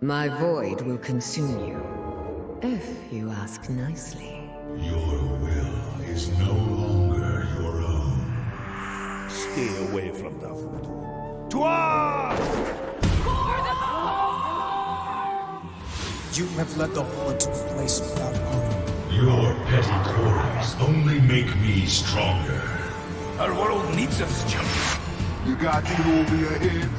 My void will consume you, if you ask nicely. Your will is no longer your own. Stay away from them. To arms! You have led the Horde to a place without honor. Your petty quarrels only make me stronger. Our world needs us, champion. You got it over your head.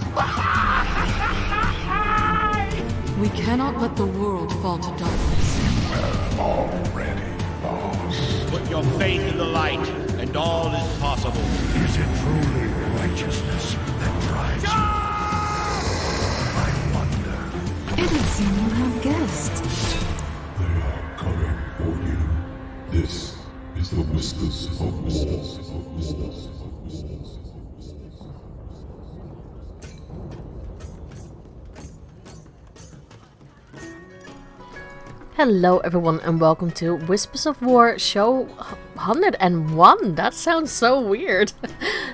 We cannot let the world fall to darkness. Already lost. Put your faith in the light, and all is possible. Is it truly righteousness that drives you? I wonder. It would seem you have guessed. They are coming for you. This is the Whispers of War. Hello everyone and welcome to Whispers of War show 101. That sounds so weird.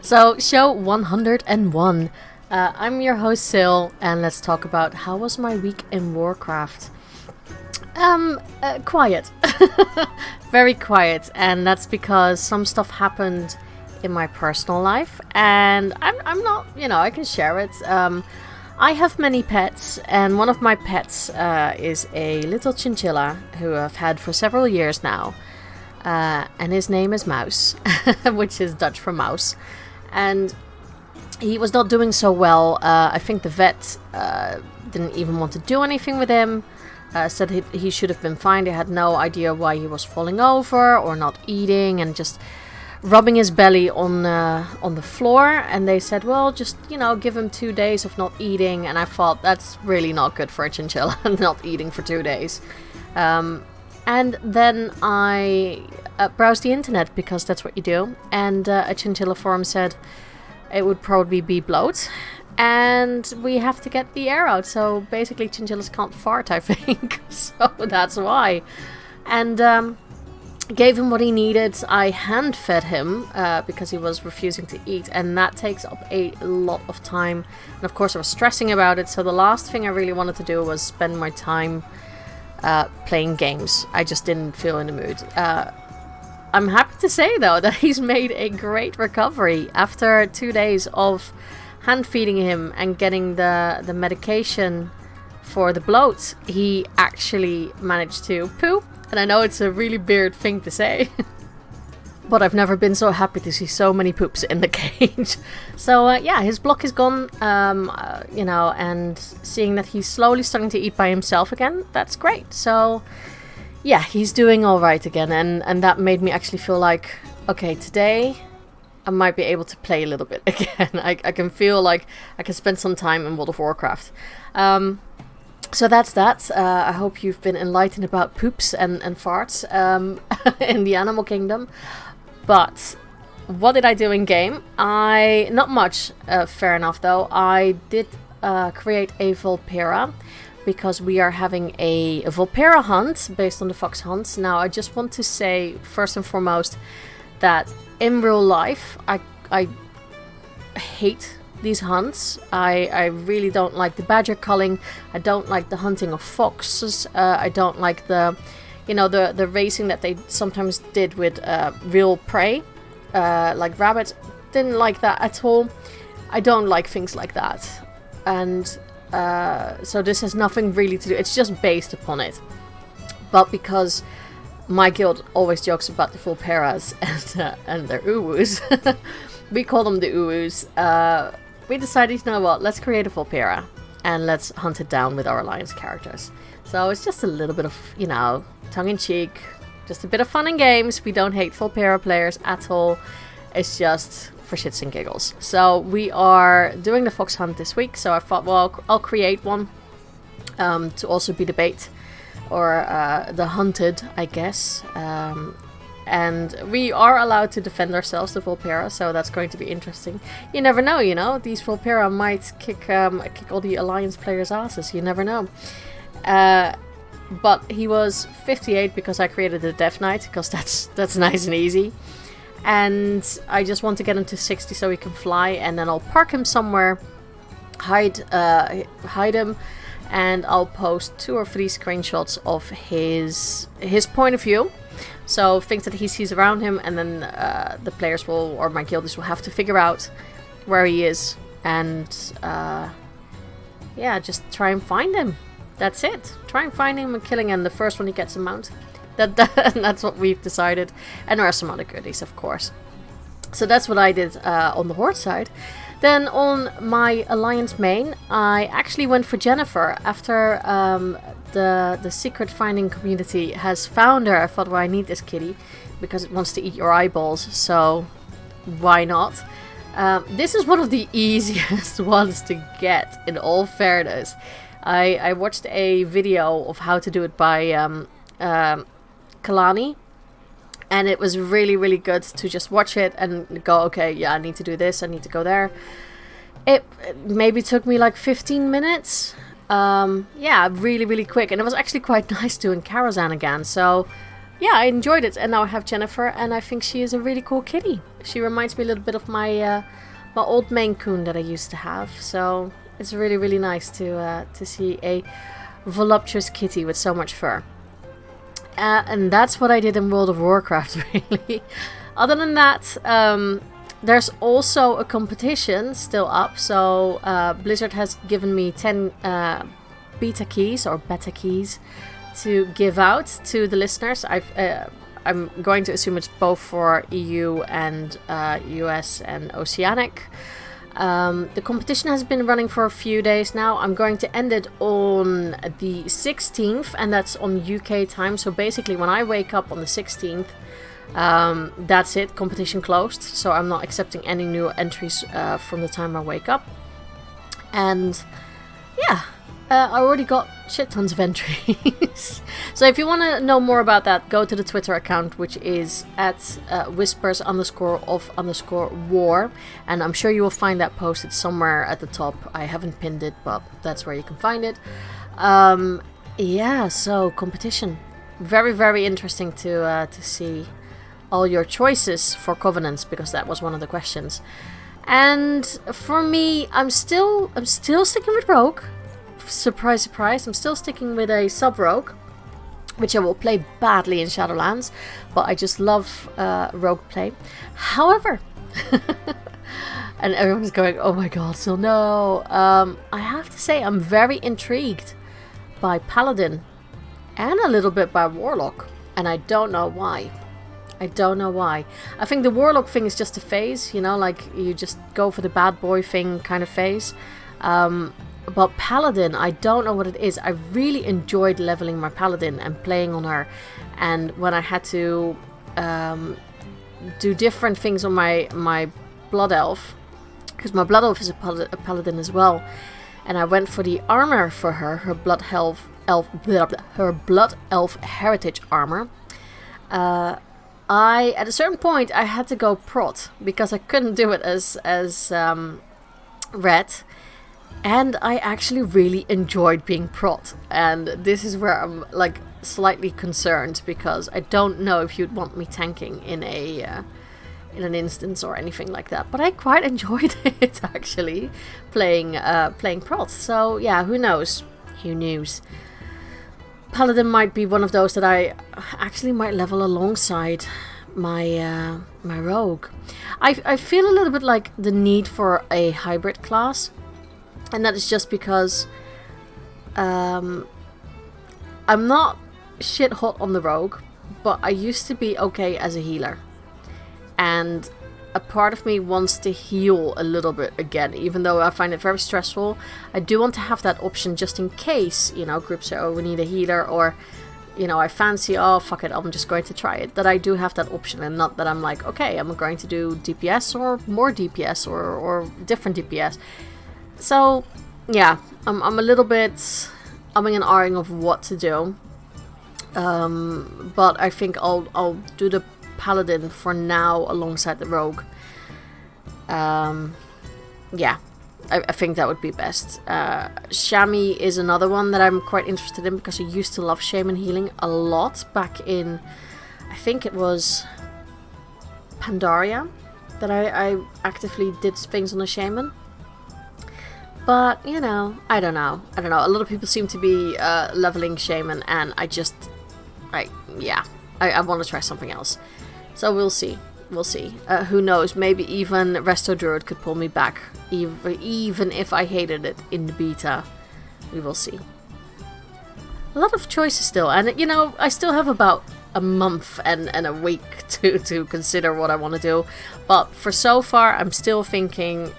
So show 101. I'm your host Sil and let's talk about how was my week in Warcraft. Quiet. Very quiet, and that's because some stuff happened in my personal life and I'm not, I can share it. I have many pets, and one of my pets is a little chinchilla who I've had for several years now, and his name is Mouse, which is Dutch for mouse, and he was not doing so well. I think the vet didn't even want to do anything with him, said he should have been fine. They had no idea why he was falling over or not eating and just rubbing his belly on the floor, and they said, well, just give him 2 days of not eating. And I thought that's really not good for a chinchilla, not eating for 2 days. And then I browsed the internet, because that's what you do, and a chinchilla forum said it would probably be bloat, and we have to get the air out. So basically chinchillas can't fart, I think. So that's why. And gave him what he needed. I hand fed him because he was refusing to eat, and that takes up a lot of time, and of course I was stressing about it. So the last thing I really wanted to do was spend my time playing games. I just didn't feel in the mood. I'm happy to say though that he's made a great recovery after 2 days of hand feeding him and getting the medication for the bloat. He actually managed to poop. And I know it's a really weird thing to say, but I've never been so happy to see so many poops in the cage. So yeah, his block is gone, and seeing that he's slowly starting to eat by himself again, that's great. So yeah, he's doing all right again, and that made me actually feel like, okay, today I might be able to play a little bit again. I can feel like I can spend some time in World of Warcraft. So that's that. I hope you've been enlightened about poops and farts in the animal kingdom. But what did I do in game? Not much, fair enough though. I did create a Vulpera, because we are having a Vulpera hunt based on the fox hunts. Now I just want to say first and foremost that in real life I hate these hunts. I really don't like the badger culling. I don't like the hunting of foxes. I don't like the racing that they sometimes did with real prey, like rabbits. Didn't like that at all. I don't like things like that. And so this has nothing really to do. It's just based upon it. But because my guild always jokes about the Vulperas and their uwus, we call them the uwus. We decided, you know what, let's create a Vulpera and let's hunt it down with our alliance characters. So it's just a little bit of, tongue-in-cheek, just a bit of fun and games. We don't hate Vulpera players at all. It's just for shits and giggles. So we are doing the fox hunt this week, so I thought, well, I'll create one to also be the bait, or the hunted, I guess. And we are allowed to defend ourselves, the Vulpera, so that's going to be interesting. You never know, these Vulpera might kick all the Alliance players' asses, you never know. But he was 58 because I created the Deathknights, because that's nice and easy. And I just want to get him to 60 so he can fly, and then I'll park him somewhere hide him, and I'll post 2 or 3 screenshots of his point of view. So things that he sees around him, and then the players will, or my guildies will have to figure out where he is, and yeah, just try and find him. That's it. Try and find him and killing him. The first one he gets a mount. That's what we've decided. And there are some other goodies, of course. So that's what I did on the Horde side. Then on my Alliance main, I actually went for Jennifer. After the secret finding community has found her, I thought, well, I need this kitty because it wants to eat your eyeballs. So why not? This is one of the easiest ones to get, in all fairness. I watched a video of how to do it by Kalani, and it was really, really good to just watch it and go, okay, yeah, I need to do this, I need to go there. It maybe took me like 15 minutes. Yeah, really, really quick, and it was actually quite nice doing Karazhan again, so yeah, I enjoyed it. And now I have Jennifer, and I think she is a really cool kitty. She reminds me a little bit of my my old Maine Coon that I used to have, so it's really, really nice to see a voluptuous kitty with so much fur. And that's what I did in World of Warcraft, really. Other than that, there's also a competition still up. So Blizzard has given me 10 beta keys or beta keys to give out to the listeners. I'm going to assume it's both for EU and US and Oceanic. The competition has been running for a few days now. I'm going to end it on the 16th, and that's on UK time. So basically when I wake up on the 16th, that's it, competition closed. So I'm not accepting any new entries from the time I wake up. And yeah, I already got shit tons of entries. So if you want to know more about that, go to the Twitter account, which is at whispers_of_war, and I'm sure you will find that posted somewhere at the top. I haven't pinned it, but that's where you can find it. Yeah, so competition, very, very interesting to see all your choices for covenants, because that was one of the questions. And for me, I'm still sticking with Rogue. Surprise, surprise, I'm still sticking with a sub-rogue, which I will play badly in Shadowlands, but I just love rogue play. However, and everyone's going, oh my god, so no. I have to say I'm very intrigued by Paladin and a little bit by Warlock, and I don't know why. I don't know why. I think the Warlock thing is just a phase, you know, like you just go for the bad boy thing kind of phase. But Paladin, I don't know what it is. I really enjoyed leveling my Paladin and playing on her. And when I had to do different things on my Blood Elf, because my Blood Elf is a Paladin as well, and I went for the armor for her, her Blood Elf Heritage armor. At a certain point, I had to go prot because I couldn't do it as red. And I actually really enjoyed being prot, and this is where I'm like slightly concerned, because I don't know if you'd want me tanking in an instance or anything like that. But I quite enjoyed it actually, playing prot. So yeah, who knows? Who knows? Paladin might be one of those that I actually might level alongside my my rogue. I feel a little bit like the need for a hybrid class. And that is just because I'm not shit hot on the rogue, but I used to be okay as a healer. And a part of me wants to heal a little bit again, even though I find it very stressful. I do want to have that option just in case, you know, groups say, oh, we need a healer, or, you know, I fancy, oh, fuck it, I'm just going to try it. That I do have that option, and not that I'm like, okay, I'm going to do DPS or more DPS or different DPS. So, yeah, I'm a little bit umming and ahhing of what to do. But I think I'll do the Paladin for now alongside the Rogue. Yeah, I think that would be best. Shami is another one that I'm quite interested in, because I used to love Shaman healing a lot back in, I think it was Pandaria, that I actively did things on a Shaman. But, you know, I don't know. A lot of people seem to be leveling Shaman, and I want to try something else. So we'll see. Who knows? Maybe even Resto Druid could pull me back, even if I hated it in the beta. We will see. A lot of choices still, and you know, I still have about a month and a week to consider what I want to do. But for so far, I'm still thinking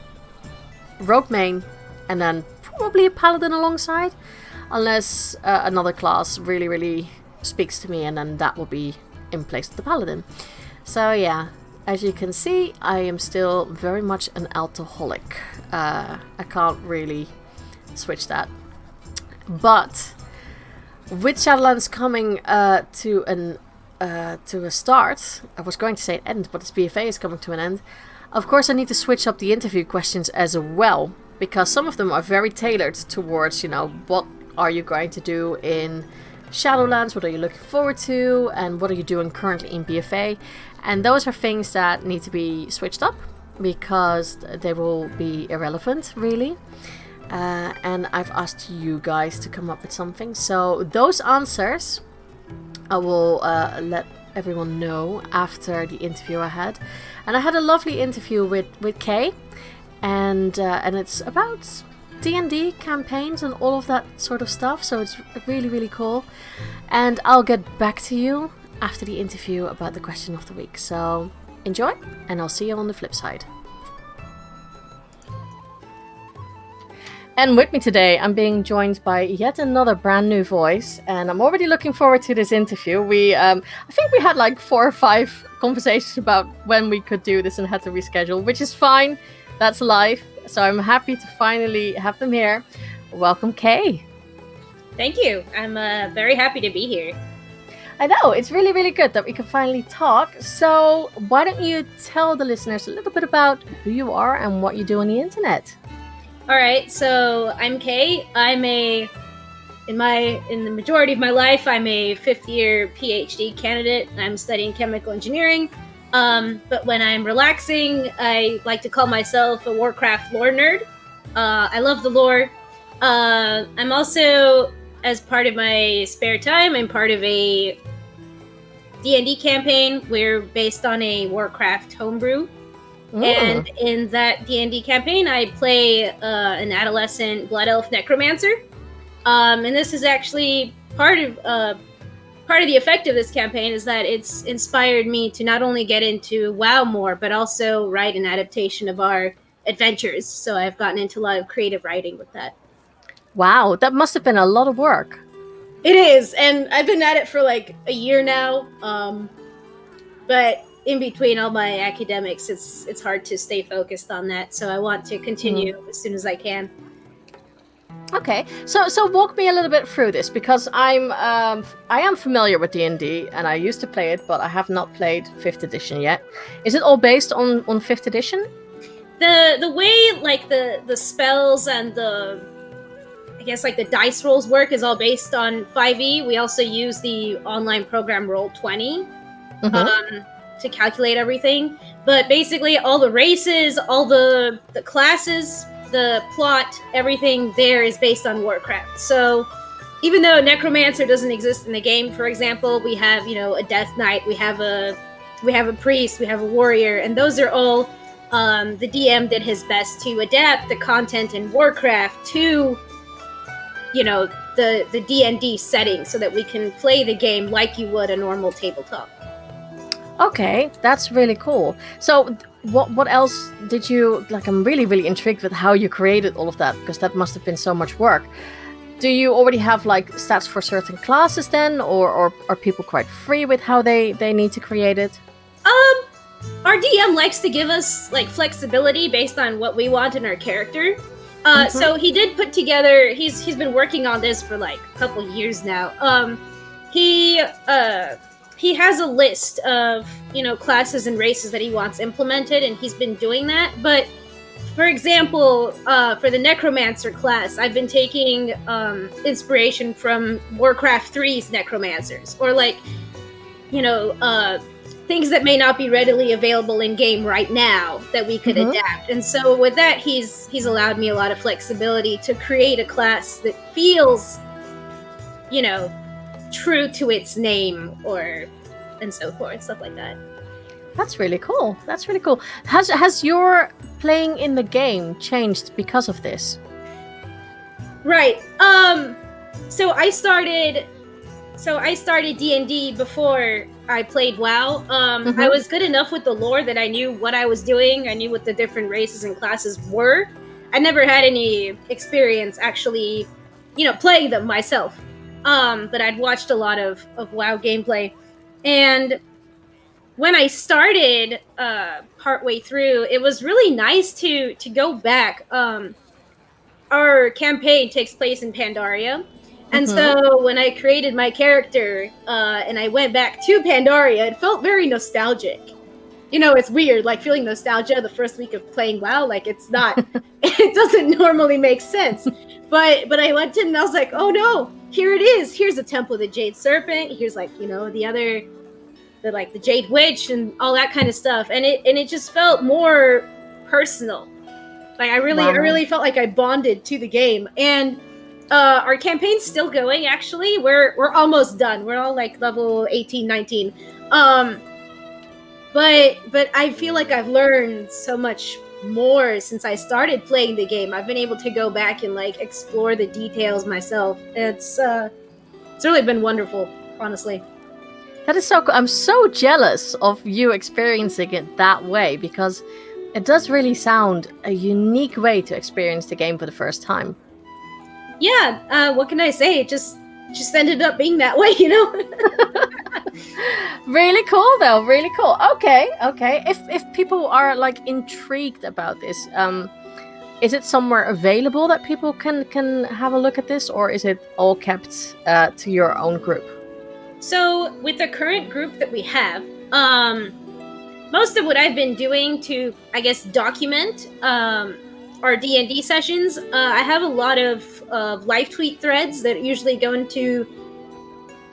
Rogue main, and then probably a Paladin alongside, unless another class really speaks to me, and then that will be in place of the Paladin. So yeah, as you can see, I am still very much an alcoholic. I can't really switch that. But with Shadowlands coming to a start, I was going to say an end, but this BFA is coming to an end. Of course, I need to switch up the interview questions as well, because some of them are very tailored towards, you know, what are you going to do in Shadowlands, what are you looking forward to, and what are you doing currently in BFA. And those are things that need to be switched up, because they will be irrelevant, really. And I've asked you guys to come up with something. So those answers I will let everyone know after the interview I had. And I had a lovely interview with Kay, and it's about D&D campaigns and all of that sort of stuff. So it's really cool. And I'll get back to you after the interview about the question of the week. So enjoy, and I'll see you on the flip side. And with me today, I'm being joined by yet another brand new voice, and I'm already looking forward to this interview. I think we had like 4 or 5 conversations about when we could do this and had to reschedule, which is fine. That's life. So I'm happy to finally have them here. Welcome, Kay. Thank you. I'm very happy to be here. I know, it's really good that we can finally talk. So why don't you tell the listeners a little bit about who you are and what you do on the internet? All right, so I'm Kay. In the majority of my life, I'm a 5th year PhD candidate. I'm studying chemical engineering. But when I'm relaxing, I like to call myself a Warcraft lore nerd. I love the lore. I'm also, as part of my spare time, I'm part of a D&D campaign. We're based on a Warcraft homebrew. And in that D&D campaign, I play an adolescent blood elf necromancer. And this is actually part of the effect of this campaign is that it's inspired me to not only get into WoW more, but also write an adaptation of our adventures. So I've gotten into a lot of creative writing with that. Wow, that must have been a lot of work. It is, and I've been at it for like a year now. But in between all my academics, it's hard to stay focused on that. So I want to continue as soon as I can. Okay, so walk me a little bit through this, because I am familiar with D&D and I used to play it, but I have not played 5th edition yet. Is it all based on 5th edition? The way like the spells and the dice rolls work is all based on 5e. We also use the online program Roll20 to calculate everything. But basically all the races, all the classes, the plot, everything there is based on Warcraft. So even though Necromancer doesn't exist in the game, for example, we have, a Death Knight, we have a priest, we have a warrior, and those are all the DM did his best to adapt the content in Warcraft to the D&D setting so that we can play the game like you would a normal tabletop. Okay, that's really cool. So what else did you, I'm really intrigued with how you created all of that, because that must have been so much work. Do you already have stats for certain classes then, or are people quite free with how they need to create it? Our DM likes to give us flexibility based on what we want in our character. So he did put together, he's been working on this for a couple years now. He has a list of, classes and races that he wants implemented, and he's been doing that. But, for example, for the Necromancer class, I've been taking inspiration from Warcraft 3's Necromancers. Or, things that may not be readily available in game right now that we could adapt. And so with that, he's allowed me a lot of flexibility to create a class that feels, you know, true to its name, and so forth, stuff like that. That's really cool. That's really cool. Has your playing in the game changed because of this? Right. So I started D&D before I played WoW. I was good enough with the lore that I knew what I was doing. I knew what the different races and classes were. I never had any experience actually, playing them myself. But I'd watched a lot of WoW gameplay. And when I started partway through, it was really nice to go back. Our campaign takes place in Pandaria. And so when I created my character and I went back to Pandaria, it felt very nostalgic. It's weird, like feeling nostalgia the first week of playing WoW. Like it's not, it doesn't normally make sense. But I went in and I was like, oh no, here it is. Here's the Temple of the Jade Serpent. Here's the Jade Witch and all that kind of stuff. And it just felt more personal. Like I really felt like I bonded to the game. And our campaign's still going, actually. We're almost done. We're all like level 18, 19. But I feel like I've learned so much more since I started playing the game. I've been able to go back and like explore the details myself. It's really been wonderful, honestly. That is so cool. I'm so jealous of you experiencing it that way, because it does really sound a unique way to experience the game for the first time. Yeah, what can I say? It just ended up being that way, Really cool, though. Really cool. Okay. If people are like intrigued about this, is it somewhere available that people can have a look at this, or is it all kept to your own group? So with the current group that we have, most of what I've been doing to, I guess, document our D&D sessions, I have a lot of live tweet threads that usually go into,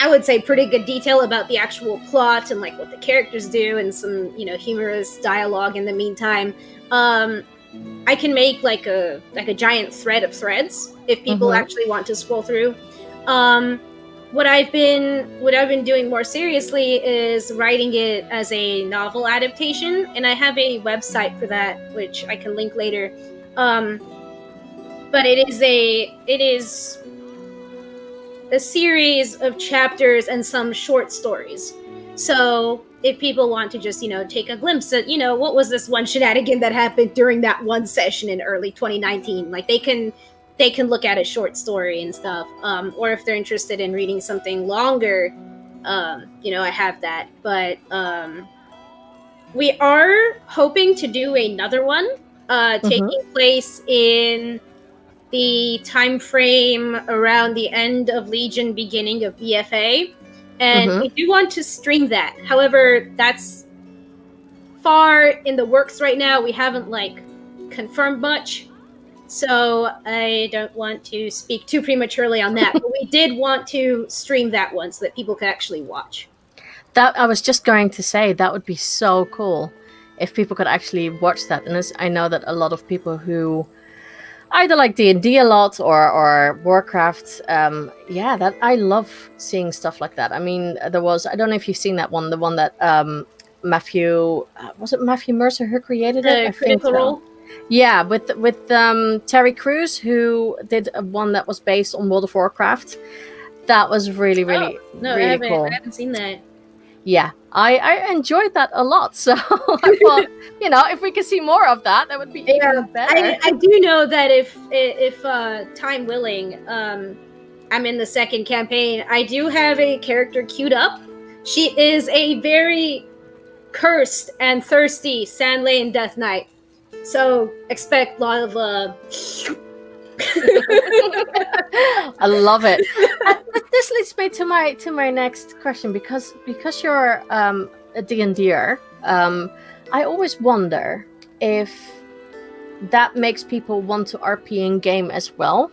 I would say, pretty good detail about the actual plot and like what the characters do, and some humorous dialogue in the meantime. I can make like a giant thread of threads if people actually want to scroll through. What I've been doing more seriously is writing it as a novel adaptation, and I have a website for that, which I can link later. But it is a series of chapters and some short stories. So if people want to just, take a glimpse at, what was this one shenanigan that happened during that one session in early 2019, like they can look at a short story and stuff. Or if they're interested in reading something longer, I have that. But we are hoping to do another one, taking place in the time frame around the end of Legion, beginning of BFA. And we do want to stream that. However, that's far in the works right now. We haven't confirmed much. So I don't want to speak too prematurely on that. But we did want to stream that one so that people could actually watch. That I was just going to say, that would be so cool if people could actually watch that. And I know that a lot of people who either like D&D a lot or Warcraft, that I love seeing stuff like that. I mean, I don't know if you've seen that one, the one that Matthew Mercer who created it? I think Critical Role? Yeah, with Terry Crews, who did one that was based on World of Warcraft. That was really really cool. I haven't seen that. Yeah, I enjoyed that a lot. So I thought, if we could see more of that, that would be even better. I do know that if time willing, I'm in the second campaign. I do have a character queued up. She is a very cursed and thirsty Sandlane Death Knight. So expect a lot of I love it. This leads me to my next question, because you're a D&Der, I always wonder if that makes people want to RP in game as well.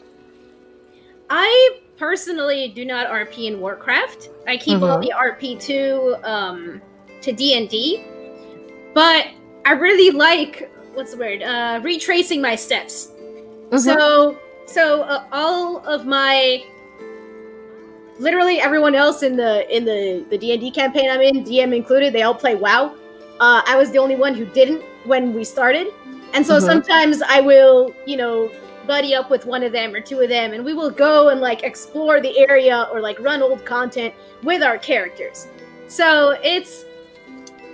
I personally do not RP in Warcraft. I keep all the RP2 to D&D, but I really like retracing my steps. So all of my, literally everyone else in the D&D campaign I'm in, DM included, they all play WoW. I was the only one who didn't when we started, and so sometimes I will, buddy up with one of them or two of them, and we will go and like explore the area or like run old content with our characters. So I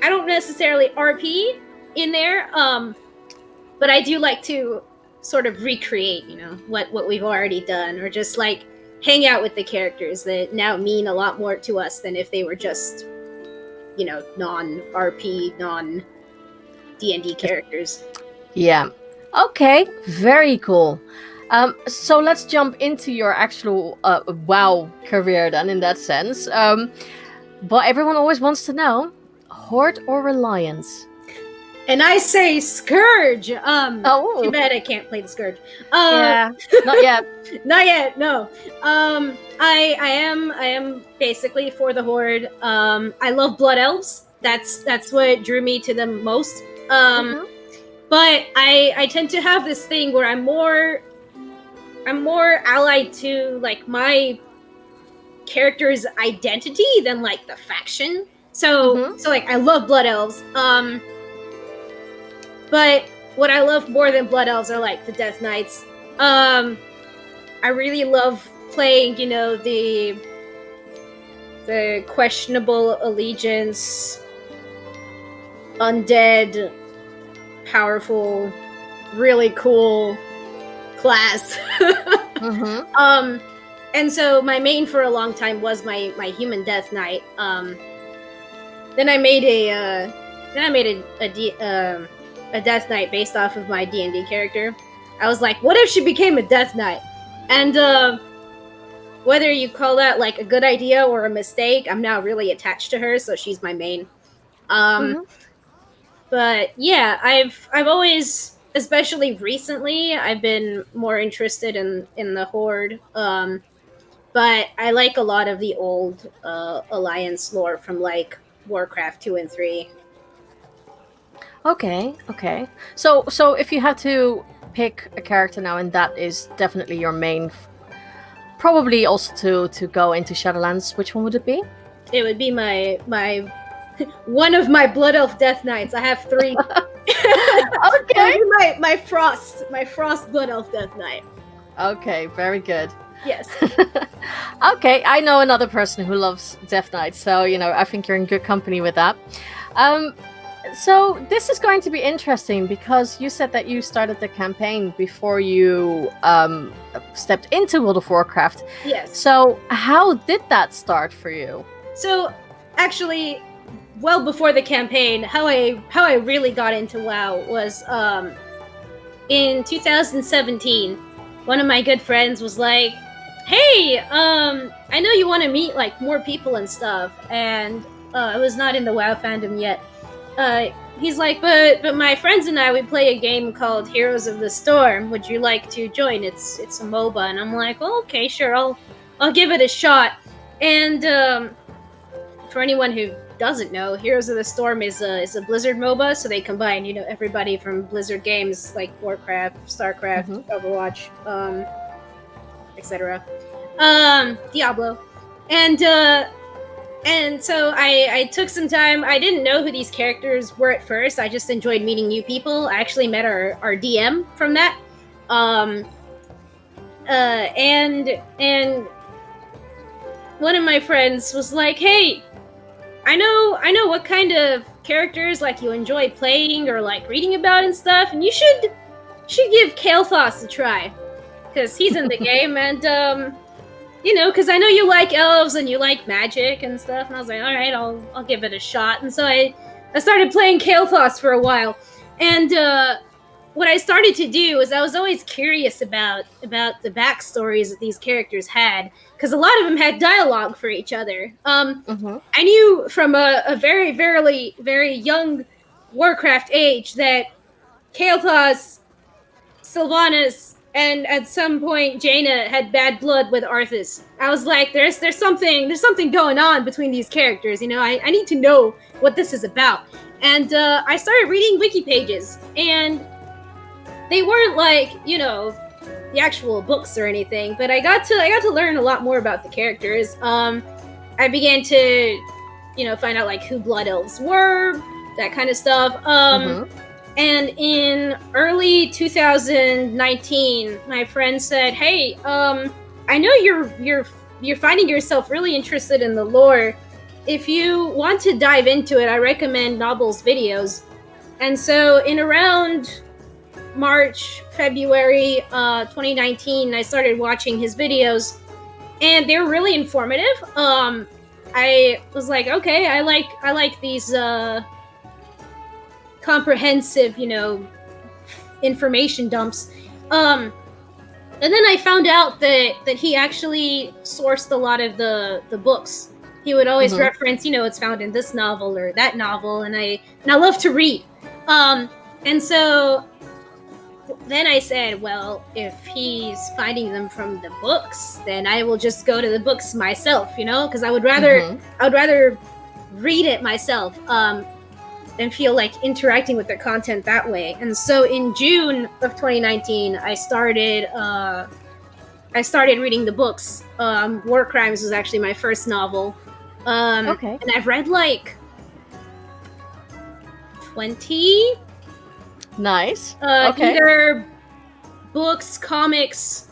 don't necessarily RP in there, but I do like to sort of recreate, what we've already done, or just like hang out with the characters that now mean a lot more to us than if they were just, non-RP, non-D&D characters. Yeah. Okay, very cool. So let's jump into your actual WoW career then, in that sense. But everyone always wants to know, Horde or Alliance? And I say Scourge. Too bad I can't play the Scourge. Yeah, not yet. Not yet. No. I am basically for the Horde. I love Blood Elves. That's what drew me to them most. But I tend to have this thing where I'm more allied to like my character's identity than like the faction. So like I love Blood Elves. But what I love more than Blood Elves are like the Deathknights. I really love playing, the questionable allegiance, undead, powerful, really cool class. And so my main for a long time was my human Death Knight. Then I made a Death Knight based off of my D&D character. I was like, what if she became a Death Knight? And whether you call that like a good idea or a mistake, I'm now really attached to her, so she's my main. But yeah, I've always, especially recently, I've been more interested in the Horde. But I like a lot of the old Alliance lore from like Warcraft 2 and 3. Okay. So if you had to pick a character now, and that is definitely your main, probably also to go into Shadowlands, which one would it be? It would be my one of my Blood Elf Death Knights. I have 3. Okay. my Frost Blood Elf Death Knight. Okay, very good. Yes. Okay, I know another person who loves Death Knight, so I think you're in good company with that. So this is going to be interesting because you said that you started the campaign before you stepped into World of Warcraft. Yes. So how did that start for you? So actually, well before the campaign, how I really got into WoW was in 2017. One of my good friends was like, "Hey, I know you want to meet like more people and stuff," and I was not in the WoW fandom yet. He's like, but my friends and I, we play a game called Heroes of the Storm. Would you like to join? It's a MOBA. And I'm like, well, okay, sure, I'll give it a shot. And for anyone who doesn't know, Heroes of the Storm is a Blizzard MOBA, so they combine, everybody from Blizzard games like Warcraft, StarCraft, Overwatch, etc. Diablo. And so I took some time. I didn't know who these characters were at first. I just enjoyed meeting new people. I actually met our DM from that. And one of my friends was like, "Hey, I know what kind of characters like you enjoy playing or like reading about and stuff, and you should give Kael'thas a try, because he's in the game and because I know you like elves and you like magic and stuff." And I was like, all right, I'll give it a shot. And so I started playing Kael'thas for a while. And what I started to do is I was always curious about the backstories that these characters had, because a lot of them had dialogue for each other. I knew from a very, very, very young Warcraft age that Kael'thas, Sylvanas, and at some point Jaina had bad blood with Arthas. I was like, there's something going on between these characters. You know, I need to know what this is about. And I started reading wiki pages, and they weren't like, you know, the actual books or anything, but I got to learn a lot more about the characters. I began to, you know, find out like who Blood Elves were, that kind of stuff. And in early 2019, my friend said, "Hey, I know you're finding yourself really interested in the lore. If you want to dive into it, I recommend Novel's videos." And so in around March, February 2019, I started watching his videos, and they were really informative. I was like, okay, I like these comprehensive, you know, information dumps. And then I found out that he actually sourced a lot of the books. He would always reference, you know, it's found in this novel or that novel, and I love to read. And so then I said, well, if he's finding them from the books, then I will just go to the books myself, you know, because I would rather read it myself and feel like interacting with the content that way. And so in June of 2019, I started reading the books. War Crimes was actually my first novel. Okay. And I've read like 20. Nice. Okay. Either books, comics,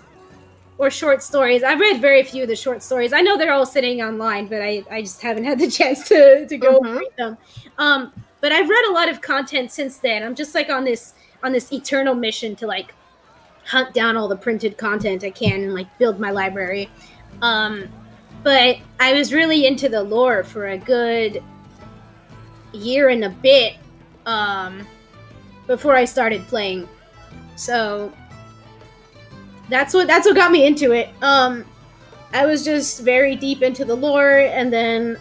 or short stories. I've read very few of the short stories. I know they're all sitting online, but I just haven't had the chance to go read them. But I've read a lot of content since then. I'm just like on this eternal mission to like hunt down all the printed content I can and like build my library. But I was really into the lore for a good year and a bit before I started playing. So that's what got me into it. I was just very deep into the lore, and then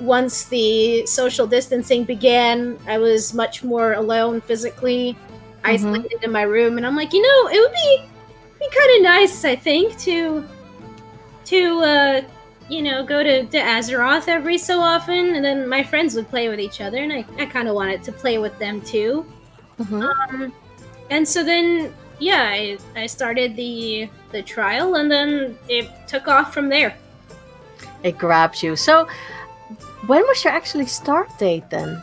once the social distancing began, I was much more alone physically, isolated in my room, and I'm like, you know, it would be kind of nice, I think, to you know, go to Azeroth every so often, and then my friends would play with each other, and I kind of wanted to play with them too. And so then, yeah, I started the trial, and then it took off from there. It grabbed you. So, when was your actually start date then?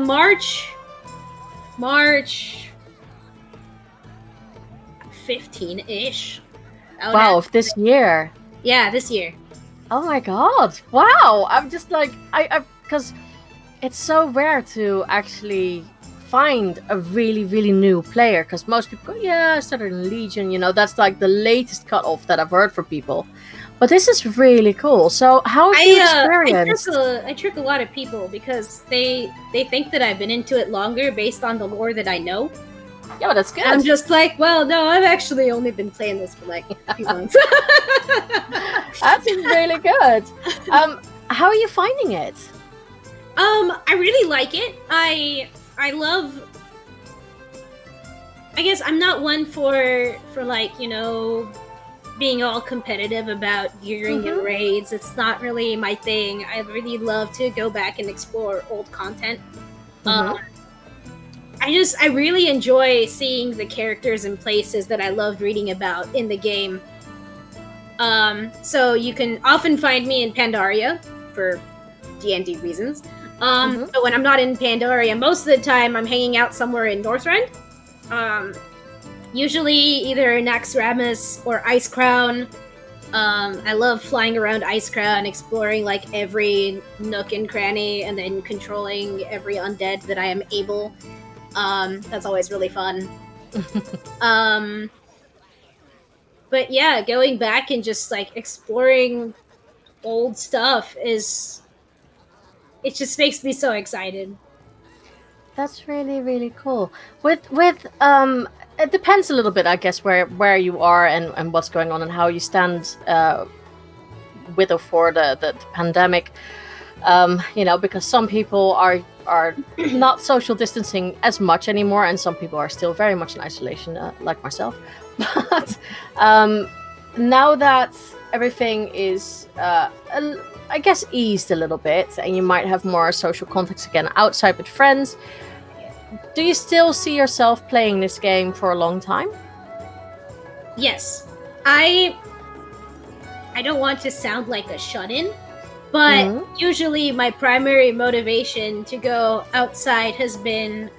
March 15-ish. Wow, of this year. Yeah, this year. Oh my god! Wow, I'm just like I because it's so rare to actually find a really, really new player. Because most people go, yeah, I started in Legion. You know, that's like the latest cutoff that I've heard from people. But this is really cool. So how have you experienced? I trick a lot of people because they think that I've been into it longer based on the lore that I know. Yeah, that's good. I'm just like, well, no, I've actually only been playing this for like a few months. That's really good. How are you finding it? I really like it. I love. I guess I'm not one for like, you know, being all competitive about gearing and raids. It's not really my thing. I really love to go back and explore old content. I really enjoy seeing the characters and places that I loved reading about in the game. So you can often find me in Pandaria for D&D reasons. But when I'm not in Pandaria, most of the time I'm hanging out somewhere in Northrend. Usually either Naxxramas or Icecrown. I love flying around Icecrown, exploring like every nook and cranny, and then controlling every undead that I am able. That's always really fun. But yeah, going back and just like exploring old stuff it just makes me so excited. That's really, really cool. With it depends a little bit, I guess, where you are and what's going on and how you stand with or for the pandemic. You know, because some people are are not social distancing as much anymore, and some people are still very much in isolation, like myself. But now that everything is, I guess, eased a little bit, and you might have more social contacts again outside with friends, do you still see yourself playing this game for a long time? Yes. I don't want to sound like a shut-in, but usually my primary motivation to go outside has been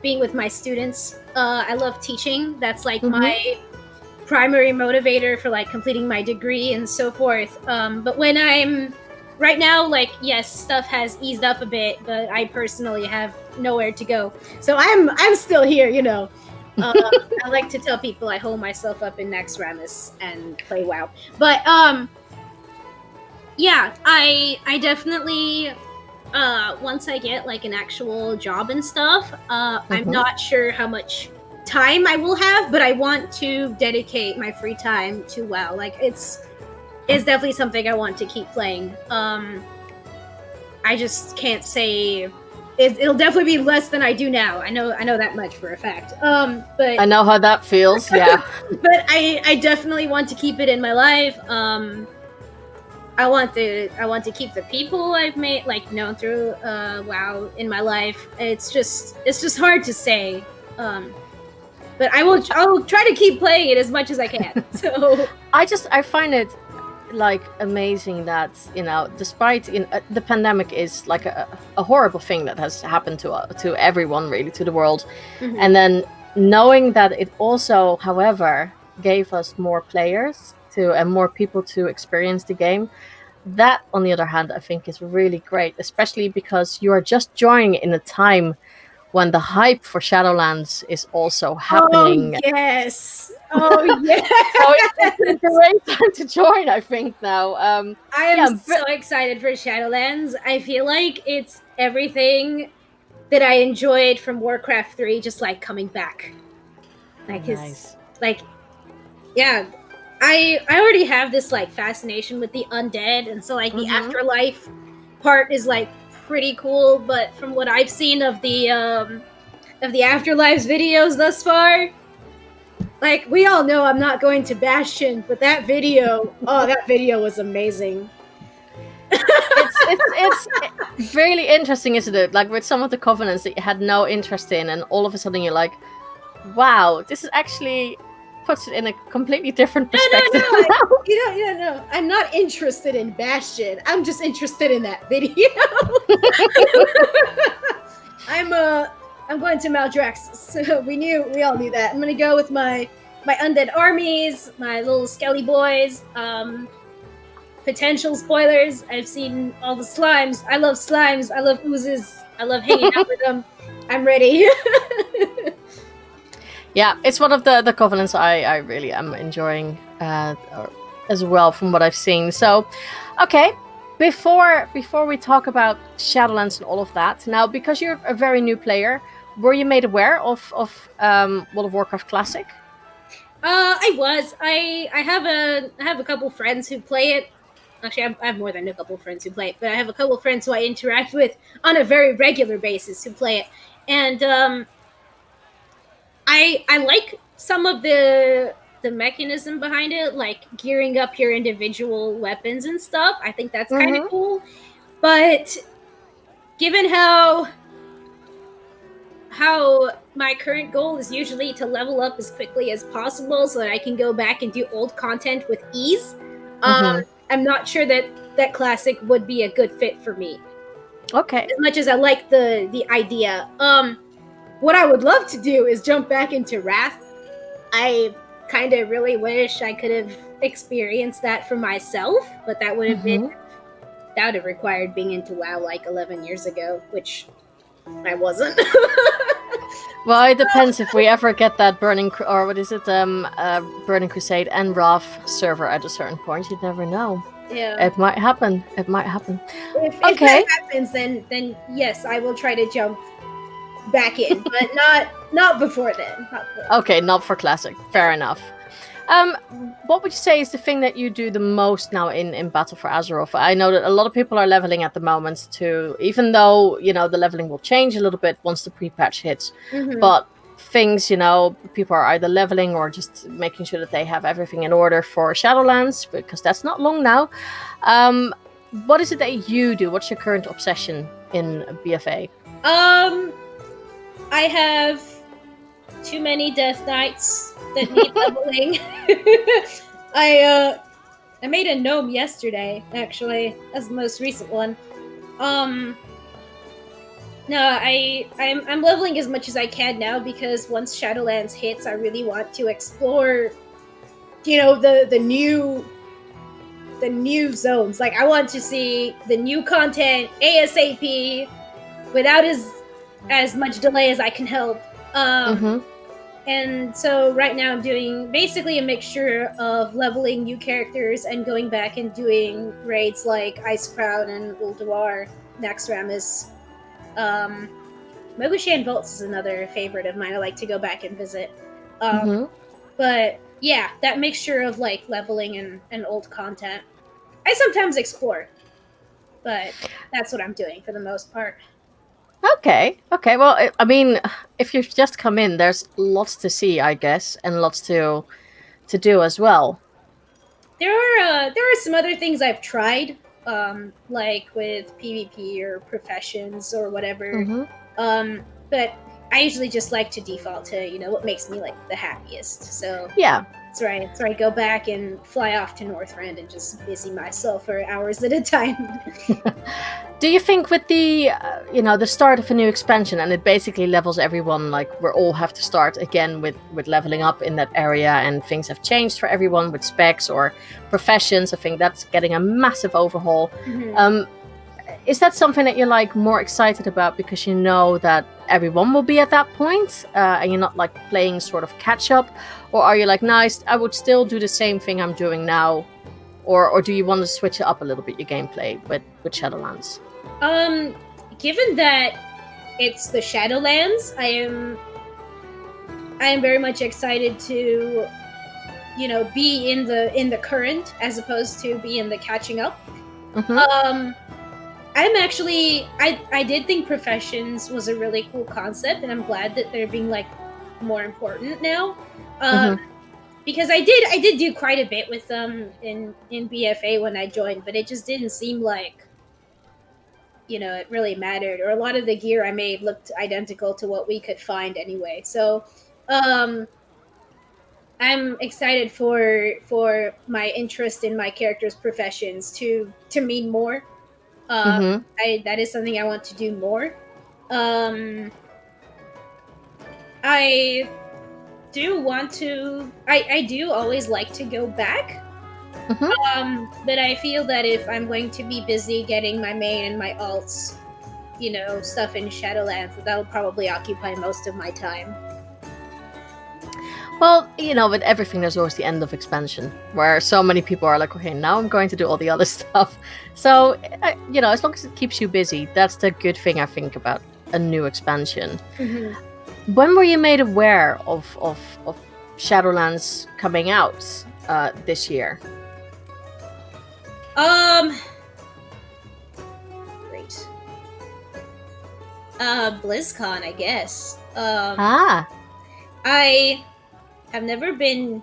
being with my students. I love teaching. That's like my primary motivator for like completing my degree and so forth. But when I'm right now, like, yes, stuff has eased up a bit, but I personally have nowhere to go. So I'm still here, you know. I like to tell people I hold myself up in Naxxramas and play WoW. But yeah, I definitely once I get like an actual job and stuff, I'm not sure how much time I will have, but I want to dedicate my free time to WoW. Like it's definitely something I want to keep playing. I just can't say it'll definitely be less than I do now. I know that much for a fact. But I know how that feels. Yeah. But I definitely want to keep it in my life. I want to keep the people I've made, like, known through WoW in my life. It's just hard to say. But I'll try to keep playing it as much as I can. So I find it like amazing that, you know, despite the pandemic is like a horrible thing that has happened to everyone, really, to the world, and then knowing that it also, however, gave us more players and more people to experience the game. That, on the other hand, I think is really great, especially because you are just joining in a time when the hype for Shadowlands is also happening. Oh yes. Oh yes. So it's a great time to join, I think, now. I am so excited for Shadowlands. I feel like it's everything that I enjoyed from Warcraft 3 just like coming back. Like nice. Like, yeah. I already have this like fascination with the undead, and so like the afterlife part is like pretty cool, but from what I've seen of the Afterlives videos thus far, like, we all know I'm not going to Bastion, but that video was amazing. It's really interesting, isn't it? Like with some of the covenants that you had no interest in, and all of a sudden you're like, wow, this is actually puts it in a completely different perspective. No. You don't know. I'm not interested in Bastion. I'm just interested in that video. I'm going to Maldraxxus. So we all knew that. I'm gonna go with my undead armies, my little skelly boys. Potential spoilers. I've seen all the slimes. I love slimes. I love oozes. I love hanging out with them. I'm ready. Yeah, it's one of the covenants I really am enjoying as well, from what I've seen. So, okay, before we talk about Shadowlands and all of that, now, because you're a very new player, were you made aware of World of Warcraft Classic? I was. I have a couple friends who play it. Actually, I have more than a couple friends who play it, but I have a couple friends who I interact with on a very regular basis who play it, and I like some of the mechanism behind it, like gearing up your individual weapons and stuff. I think that's kind of cool. But given how my current goal is usually to level up as quickly as possible so that I can go back and do old content with ease, I'm not sure that Classic would be a good fit for me. Okay. As much as I like the idea. What I would love to do is jump back into Wrath. I kind of really wish I could have experienced that for myself, but that would have required being into WoW like 11 years ago, which I wasn't. Well, it depends if we ever get that Burning Crusade and Wrath server at a certain point. You'd never know. Yeah, it might happen. If that happens, then yes, I will try to jump back in, but not before then. Okay, not for Classic. Fair enough. What would you say is the thing that you do the most now in Battle for Azeroth? I know that a lot of people are leveling at the moment too, even though, the leveling will change a little bit once the pre-patch hits. Mhm. But things, people are either leveling or just making sure that they have everything in order for Shadowlands, because that's not long now. What is it that you do? What's your current obsession in BFA? I have too many Deathknights that need leveling. I made a gnome yesterday, actually, as the most recent one. No, I'm leveling as much as I can now, because once Shadowlands hits, I really want to explore, the new zones. Like, I want to see the new content ASAP without as much delay as I can help. And so right now I'm doing basically a mixture of leveling new characters and going back and doing raids like Icecrown and Ulduar, Naxxramas. Mogushan Vaults is another favorite of mine. I like to go back and visit. But yeah, that mixture of like leveling and old content. I sometimes explore, but that's what I'm doing for the most part. Okay. Well, I mean, if you've just come in, there's lots to see, I guess, and lots to do as well. There are some other things I've tried, like with PvP or professions or whatever. But I usually just like to default to what makes me like the happiest. So yeah, that's right. So I go back and fly off to Northrend and just busy myself for hours at a time. Do you think with the the start of a new expansion, and it basically levels everyone, like we all have to start again with leveling up in that area, and things have changed for everyone with specs or professions? I think that's getting a massive overhaul. Is that something that you're like more excited about because you know that everyone will be at that point, and you're not like playing sort of catch up, or are you like, nice, I would still do the same thing I'm doing now, or do you want to switch it up a little bit, your gameplay with Shadowlands? Given that it's the Shadowlands, I am very much excited to be in the current as opposed to be in the catching up. I'm actually I did think professions was a really cool concept, and I'm glad that they're being like more important now. Because I did do quite a bit with them in BFA when I joined, but it just didn't seem like it really mattered, or a lot of the gear I made looked identical to what we could find anyway. So I'm excited for my interest in my character's professions to mean more. That is something I want to do more. I do want to. I do always like to go back. But I feel that if I'm going to be busy getting my main and my alts, stuff in Shadowlands, that'll probably occupy most of my time. Well, with everything, there's always the end of expansion, where so many people are like, okay, now I'm going to do all the other stuff. So, as long as it keeps you busy, that's the good thing, I think, about a new expansion. When were you made aware of Shadowlands coming out this year? Great. BlizzCon, I guess. I have never been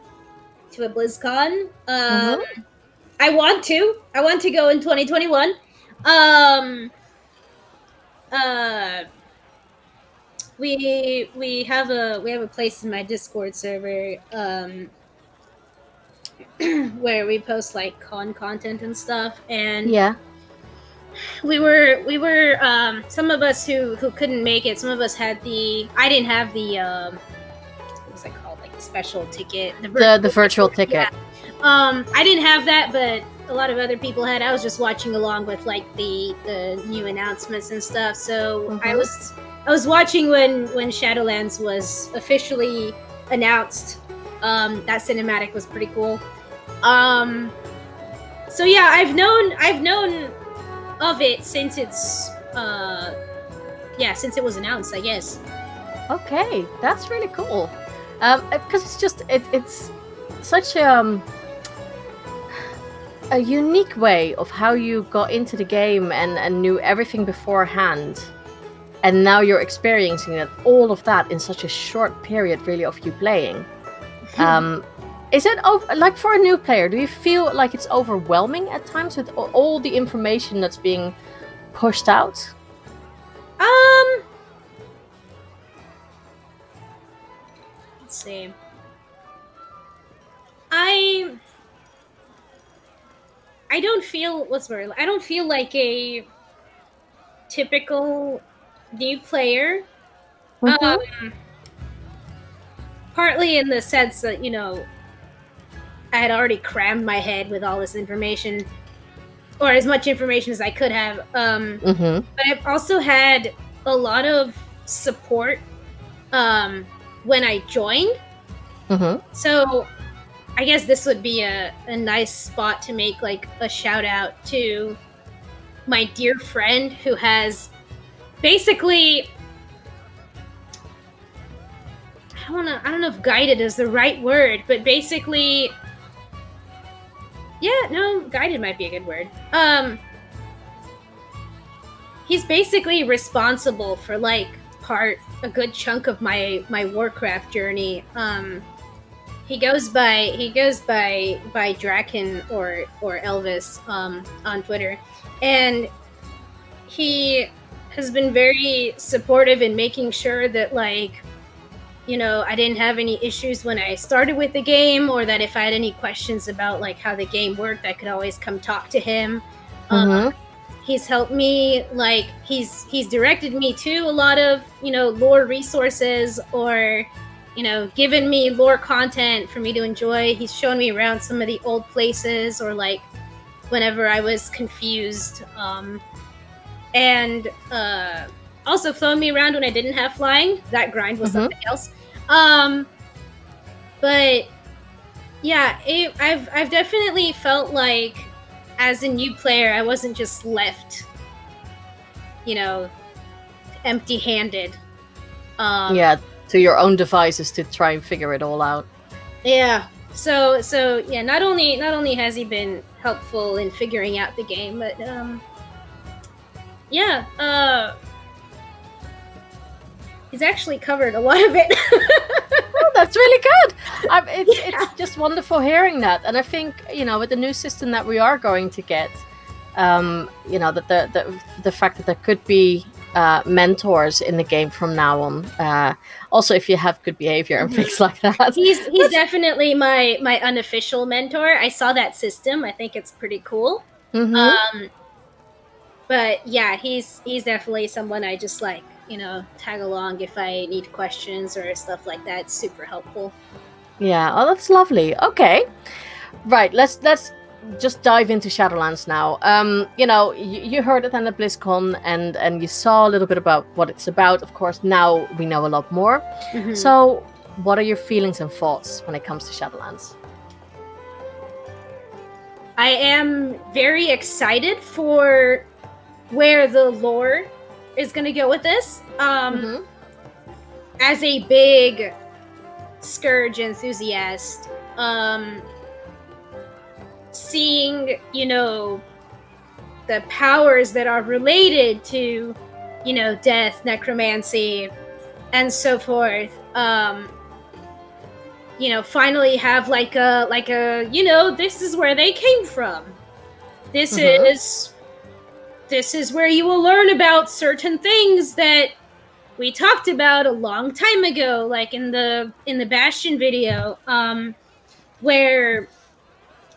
to a BlizzCon. I want to go in 2021. We have a place in my Discord server where we post like con content and stuff, and we were some of us who couldn't make it. Some of us had I didn't have the what was it called, like the special ticket, the virtual ticket. I didn't have that, but a lot of other people had. I was just watching along with like the new announcements and stuff. So I was watching when Shadowlands was officially announced. That cinematic was pretty cool. So yeah, I've known of it since since it was announced, I guess. Okay, that's really cool. Because it's such a unique way of how you got into the game and knew everything beforehand, and now you're experiencing all of that in such a short period, really, of you playing. Is it like for a new player? Do you feel like it's overwhelming at times with all the information that's being pushed out? Let's see. I don't feel I don't feel like a typical new player. Partly in the sense that, I had already crammed my head with all this information, or as much information as I could have. But I've also had a lot of support when I joined. So I guess this would be a nice spot to make like a shout out to my dear friend who has basically, I don't know if guided is the right word, but basically, guided might be a good word. He's basically responsible for like a good chunk of my Warcraft journey. He goes by Draken or Elvis on Twitter, and he has been very supportive in making sure that I didn't have any issues when I started with the game, or that if I had any questions about like how the game worked, I could always come talk to him. He's helped me, like he's directed me to a lot of lore resources, or given me lore content for me to enjoy. He's shown me around some of the old places, or like whenever I was confused, and also flown me around when I didn't have flying. That grind was something else. But yeah, I've definitely felt like as a new player, I wasn't just left, empty-handed. To your own devices to try and figure it all out. Yeah. So yeah. Not only has he been helpful in figuring out the game, but he's actually covered a lot of it. Oh, that's really good. It's just wonderful hearing that, and I think with the new system that we are going to get, that the fact that there could be mentors in the game from now on. Also, if you have good behavior and things like that. He's definitely my unofficial mentor. I saw that system. I think it's pretty cool. But yeah, he's definitely someone I just tag along if I need questions or stuff like that. It's super helpful. Yeah, oh, that's lovely. Okay, right. Let's just dive into Shadowlands now. You heard it on the BlizzCon, and you saw a little bit about what it's about. Of course, now we know a lot more. So, what are your feelings and thoughts when it comes to Shadowlands? I am very excited for where the lore is going to go with this. As a big Scourge enthusiast, seeing, the powers that are related to, death, necromancy, and so forth, finally have like a this is where they came from. This is where you will learn about certain things that we talked about a long time ago, like in the Bastion video, where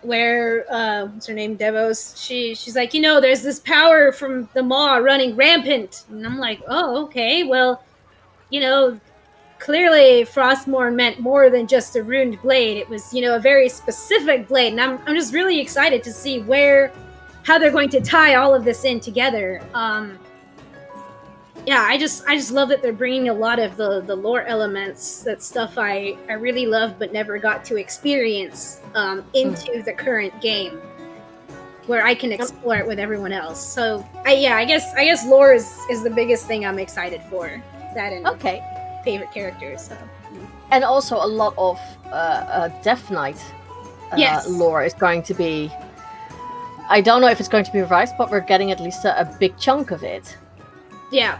what's her name, Devos, she's like, there's this power from the Maw running rampant, and I'm like, oh, okay, well, clearly Frostmourne meant more than just a ruined blade. It was, a very specific blade, and I'm just really excited to see how they're going to tie all of this in together. I just love that they're bringing a lot of the lore elements, that stuff I really love but never got to experience into the current game, where I can explore it with everyone else. So I guess lore is the biggest thing I'm excited for. That and favorite characters. So. And also a lot of Death Knight Yes. lore is going to be... I don't know if it's going to be revised, but we're getting at least a big chunk of it. Yeah.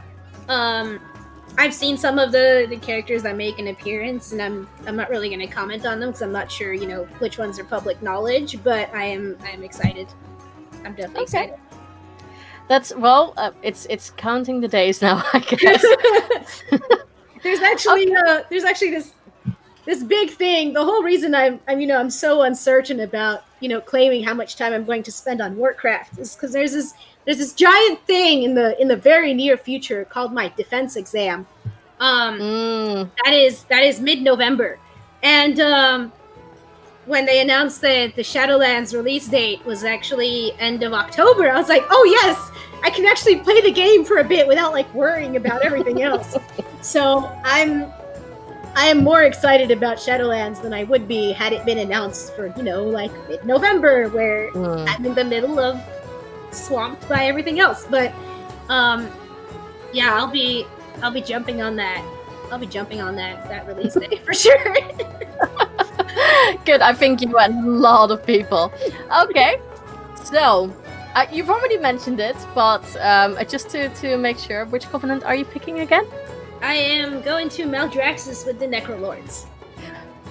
I've seen some of the characters that make an appearance, and I'm not really going to comment on them because I'm not sure, which ones are public knowledge. But I'm excited. I'm definitely excited. That's it's counting the days now, I guess. There's actually this big thing. The whole reason I'm so uncertain about claiming how much time I'm going to spend on Warcraft is because there's this giant thing in the very near future called my defense exam. That is mid-November, and when they announced that the Shadowlands release date was actually end of October, I was like, oh yes, I can actually play the game for a bit without worrying about everything else. So I am more excited about Shadowlands than I would be had it been announced for mid-November, where I'm in the middle of swamped by everything else. But yeah, I'll be jumping on that. I'll be jumping on that release day for sure. Good. I think you and a lot of people. Okay, so you've already mentioned it, but just to make sure, which covenant are you picking again? I am going to Maldraxxus with the Necrolords.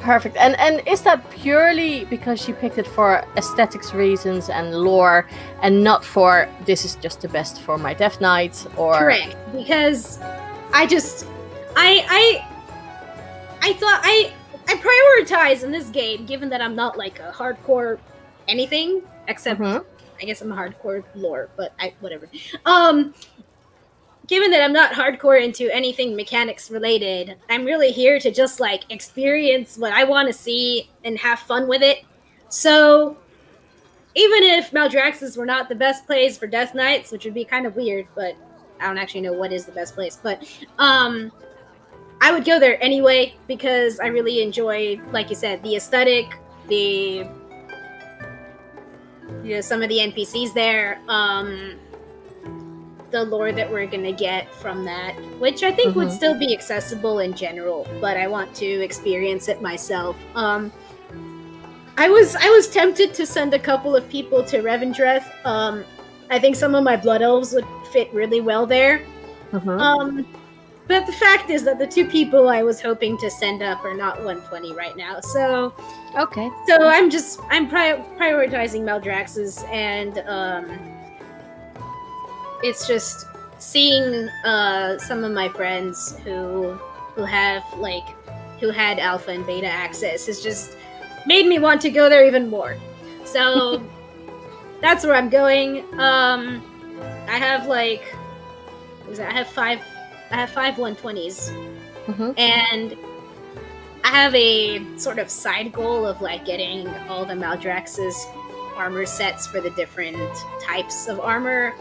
Perfect. And is that purely because you picked it for aesthetics reasons and lore, and not for this is just the best for my Death Knight? Or correct? Because I thought I prioritize in this game, given that I'm not a hardcore anything, except I guess I'm a hardcore lore, but whatever. Given that I'm not hardcore into anything mechanics related, I'm really here to just experience what I want to see and have fun with it. So even if Maldraxxus were not the best place for Death Knights, which would be kind of weird, but I don't actually know what is the best place, but I would go there anyway because I really enjoy, like you said, the aesthetic, some of the NPCs there, the lore that we're gonna get from that, which I think would still be accessible in general, but I want to experience it myself. I was tempted to send a couple of people to Revendreth. I think some of my Blood Elves would fit really well there. But the fact is that the two people I was hoping to send up are not 120 right now. So okay. So I'm prioritizing Maldraxxus, and it's just seeing some of my friends who had alpha and beta access has just made me want to go there even more. So that's where I'm going. I have five 120s, and I have a sort of side goal of getting all the Maldraxxus armor sets for the different types of armor.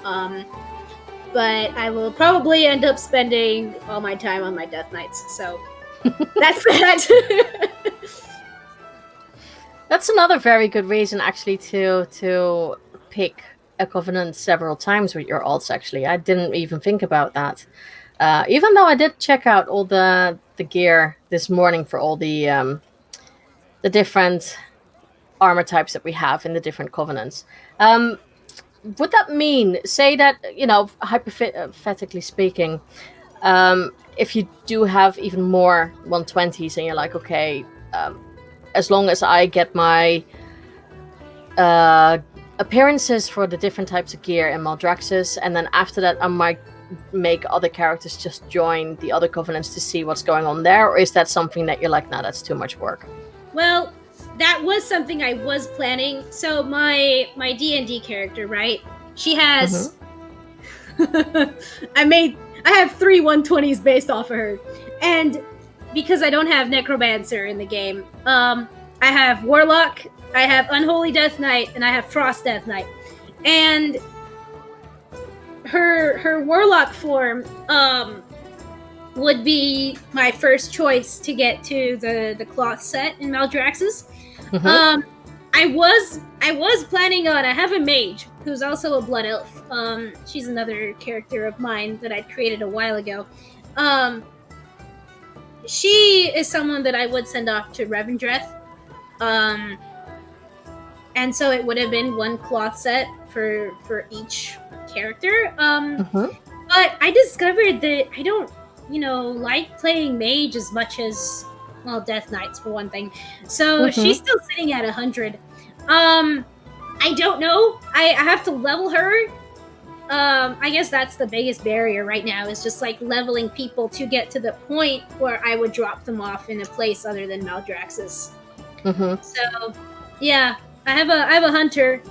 But I will probably end up spending all my time on my Death Knights. So that's that. That's another very good reason, actually, to pick a covenant several times with your alts. Actually, I didn't even think about that. Even though I did check out all the gear this morning for all the different armor types that we have in the different covenants. Would that mean, say that, hypothetically speaking, if you do have even more 120s and you're like, okay, as long as I get my appearances for the different types of gear in Maldraxxus, and then after that I might make other characters just join the other covenants to see what's going on there? Or is that something that you're like, nah, that's too much work? Well, that was something I was planning. So my D&D character, right? She has I have 3 120s based off of her. And because I don't have Necromancer in the game, I have Warlock, I have Unholy Death Knight, and I have Frost Death Knight. And her Warlock form would be my first choice to get to the cloth set in Maldraxxus. I was planning on, I have a mage who's also a blood elf. She's another character of mine that I created a while ago. she is someone that I would send off to Revendreth. And so it would have been one cloth set for each character. But I discovered that I don't, like playing mage as much as, well, Deathknights for one thing. So she's still sitting at 100. I don't know. I have to level her. I guess that's the biggest barrier right now, is just like leveling people to get to the point where I would drop them off in a place other than Maldraxxus. So, yeah, I have a hunter.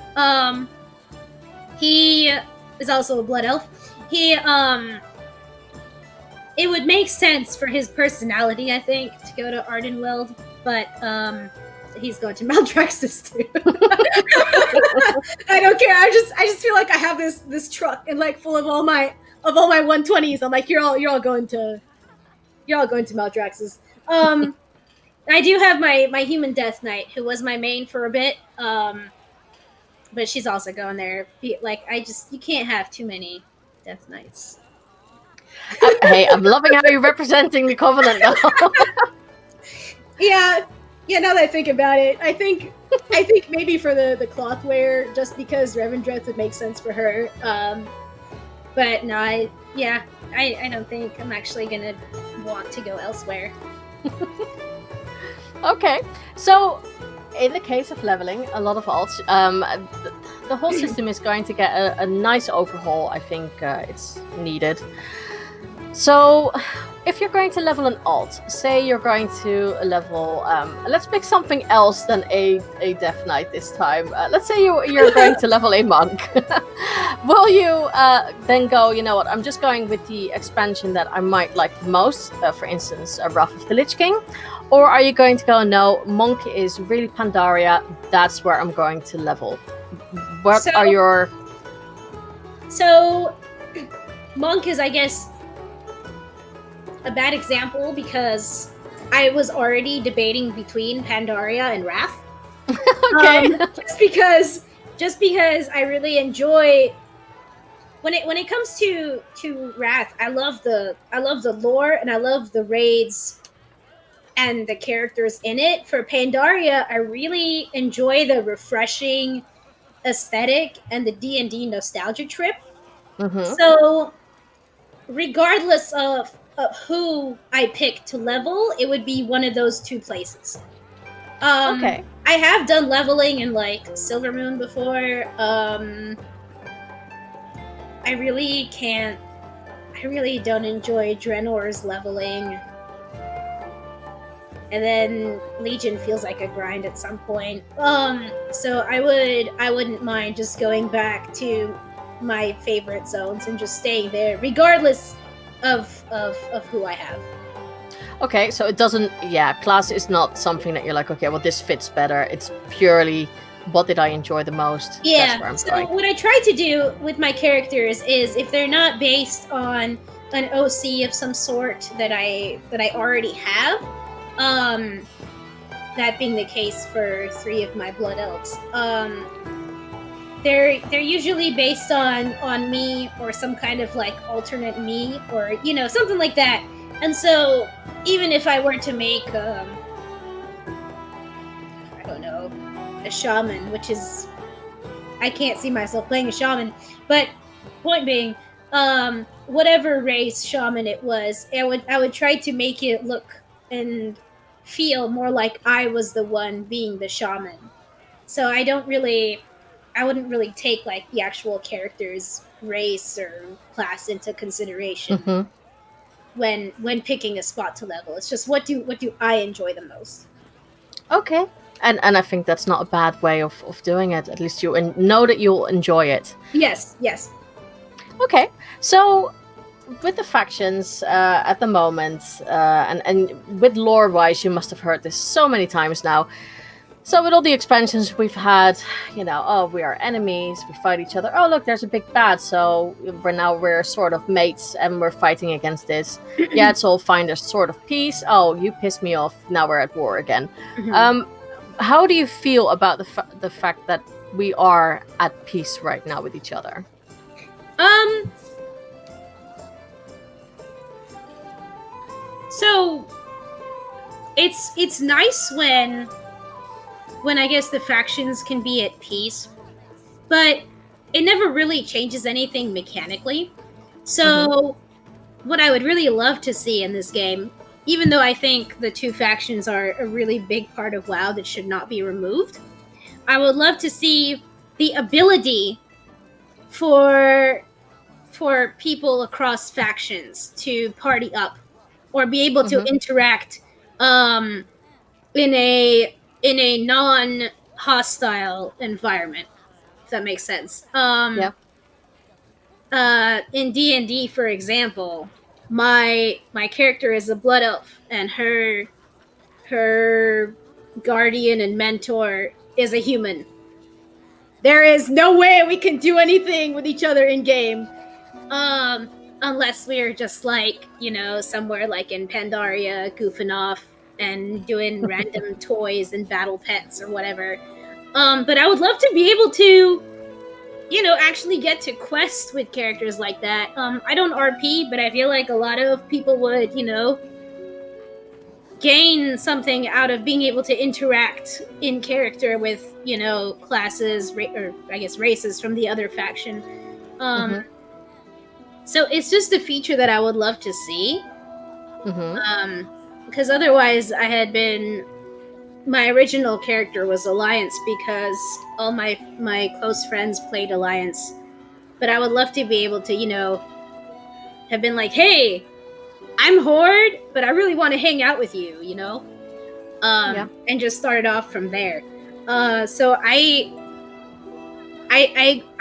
He is also a blood elf. He it would make sense for his personality, I think, to go to Ardenweld, but he's going to Maldraxxus too. I don't care. I just feel like I have this truck and like full of all my 120s. I'm like, you're all going to Maldraxxus. I do have my human Death Knight, who was my main for a bit. But she's also going there. Like, you can't have too many Death Knights. Hey, I'm loving how you're representing the Covenant now. Yeah, now that I think about it, I think maybe for the cloth wear, just because Revendreth would make sense for her. But no, I don't think I'm actually gonna want to go elsewhere. Okay, so in the case of leveling a lot of alts, the whole system is going to get a nice overhaul. I think it's needed. So, if you're going to level an alt, say you're going to level, let's pick something else than a Death Knight this time. Let's say you're going to level a monk. Will you then go, you know what, I'm just going with the expansion that I might like the most, for instance, Wrath of the Lich King? Or are you going to go, no, monk is really Pandaria, that's where I'm going to level? So, monk is, I guess, a bad example because I was already debating between Pandaria and Wrath. Okay. Just because I really enjoy when it comes to Wrath, I love the lore and I love the raids and the characters in it. For Pandaria, I really enjoy the refreshing aesthetic and the D&D nostalgia trip. So regardless of who I pick to level, it would be one of those two places. Okay. I have done leveling in like Silvermoon before. I really don't enjoy Draenor's leveling. And then Legion feels like a grind at some point. So I wouldn't mind just going back to my favorite zones and just staying there, regardless of who I have. Okay, so it doesn't, class is not something that you're like, okay, well, this fits better. It's purely, what did I enjoy the most? Yeah, that's where I'm so going. What I try to do with my characters is, if they're not based on an OC of some sort that I already have, that being the case for 3 of my Blood Elves, they're usually based on me or some kind of like alternate me, or something like that. And so even if I were to make I don't know, a shaman, which is, I can't see myself playing a shaman, but point being, whatever race shaman it was, I would try to make it look and feel more like I was the one being the shaman. So I wouldn't really take like the actual character's race or class into consideration when picking a spot to level. It's just what do I enjoy the most. Okay. And I think that's not a bad way of doing it. At least you know that you'll enjoy it. Yes. Okay. So with the factions at the moment, and with lore-wise, you must have heard this so many times now. So with all the expansions we've had, we are enemies, we fight each other. Oh, look, there's a big bad, so we're sort of mates and we're fighting against this. Yeah, it's all fine, there's sort of peace. Oh, you pissed me off, now we're at war again. How do you feel about the fact that we are at peace right now with each other? So it's nice when I guess the factions can be at peace, but it never really changes anything mechanically. So what I would really love to see in this game, even though I think the two factions are a really big part of WoW that should not be removed, I would love to see the ability for people across factions to party up or be able to interact in a non hostile environment, if that makes sense. In D&D, for example, my character is a blood elf, and her guardian and mentor is a human. There is no way we can do anything with each other in game, unless we're just like, somewhere like in Pandaria, goofing off and doing random toys and battle pets or whatever. But I would love to be able to, actually get to quest with characters like that. I don't RP, but I feel like a lot of people would, gain something out of being able to interact in character with, classes, or I guess races from the other faction. So it's just a feature that I would love to see. Because otherwise my original character was Alliance because all my close friends played Alliance. But I would love to be able to, have been like, hey, I'm Horde, but I really want to hang out with you, and just start off from there. So I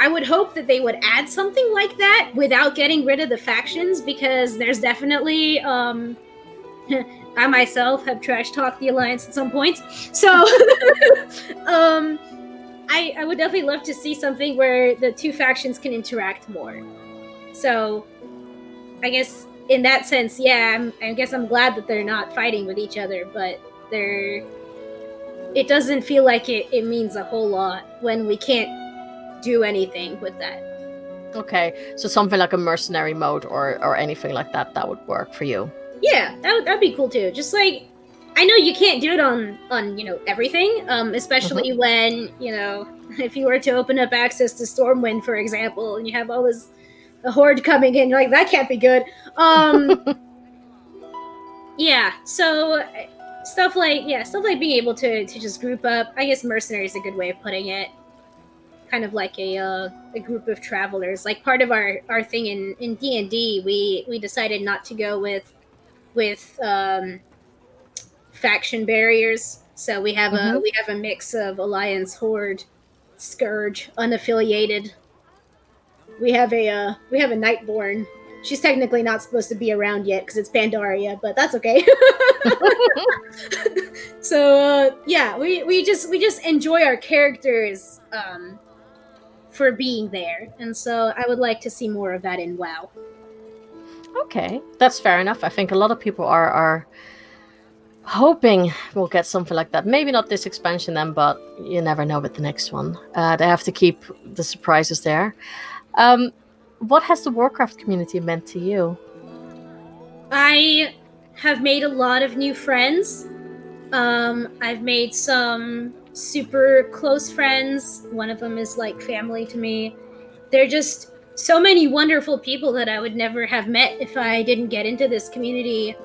would hope that they would add something like that without getting rid of the factions, because there's definitely I myself have trash talked the Alliance at some point. So I would definitely love to see something where the two factions can interact more. So I guess in that sense, I guess I'm glad that they're not fighting with each other, but it doesn't feel like it means a whole lot when we can't do anything with that. Okay, so something like a mercenary mode or anything like that would work for you. Yeah, that'd be cool too. Just like, I know you can't do it on everything, especially when, if you were to open up access to Stormwind, for example, and you have all this the Horde coming in, you're like, that can't be good. Yeah, so stuff like being able to just group up. I guess mercenary is a good way of putting it. Kind of like a group of travelers. Like part of our thing in D&D, we decided not to go with faction barriers. So we have a mix of Alliance, Horde, Scourge, unaffiliated. We have a Nightborn. She's technically not supposed to be around yet because it's Pandaria, but that's okay. So we just enjoy our characters for being there, and so I would like to see more of that in WoW. Okay, that's fair enough. I think a lot of people are hoping we'll get something like that. Maybe not this expansion then, but you never know with the next one. They have to keep the surprises there. What has the Warcraft community meant to you? I have made a lot of new friends. I've made some super close friends. One of them is like family to me. They're just so many wonderful people that I would never have met if I didn't get into this community.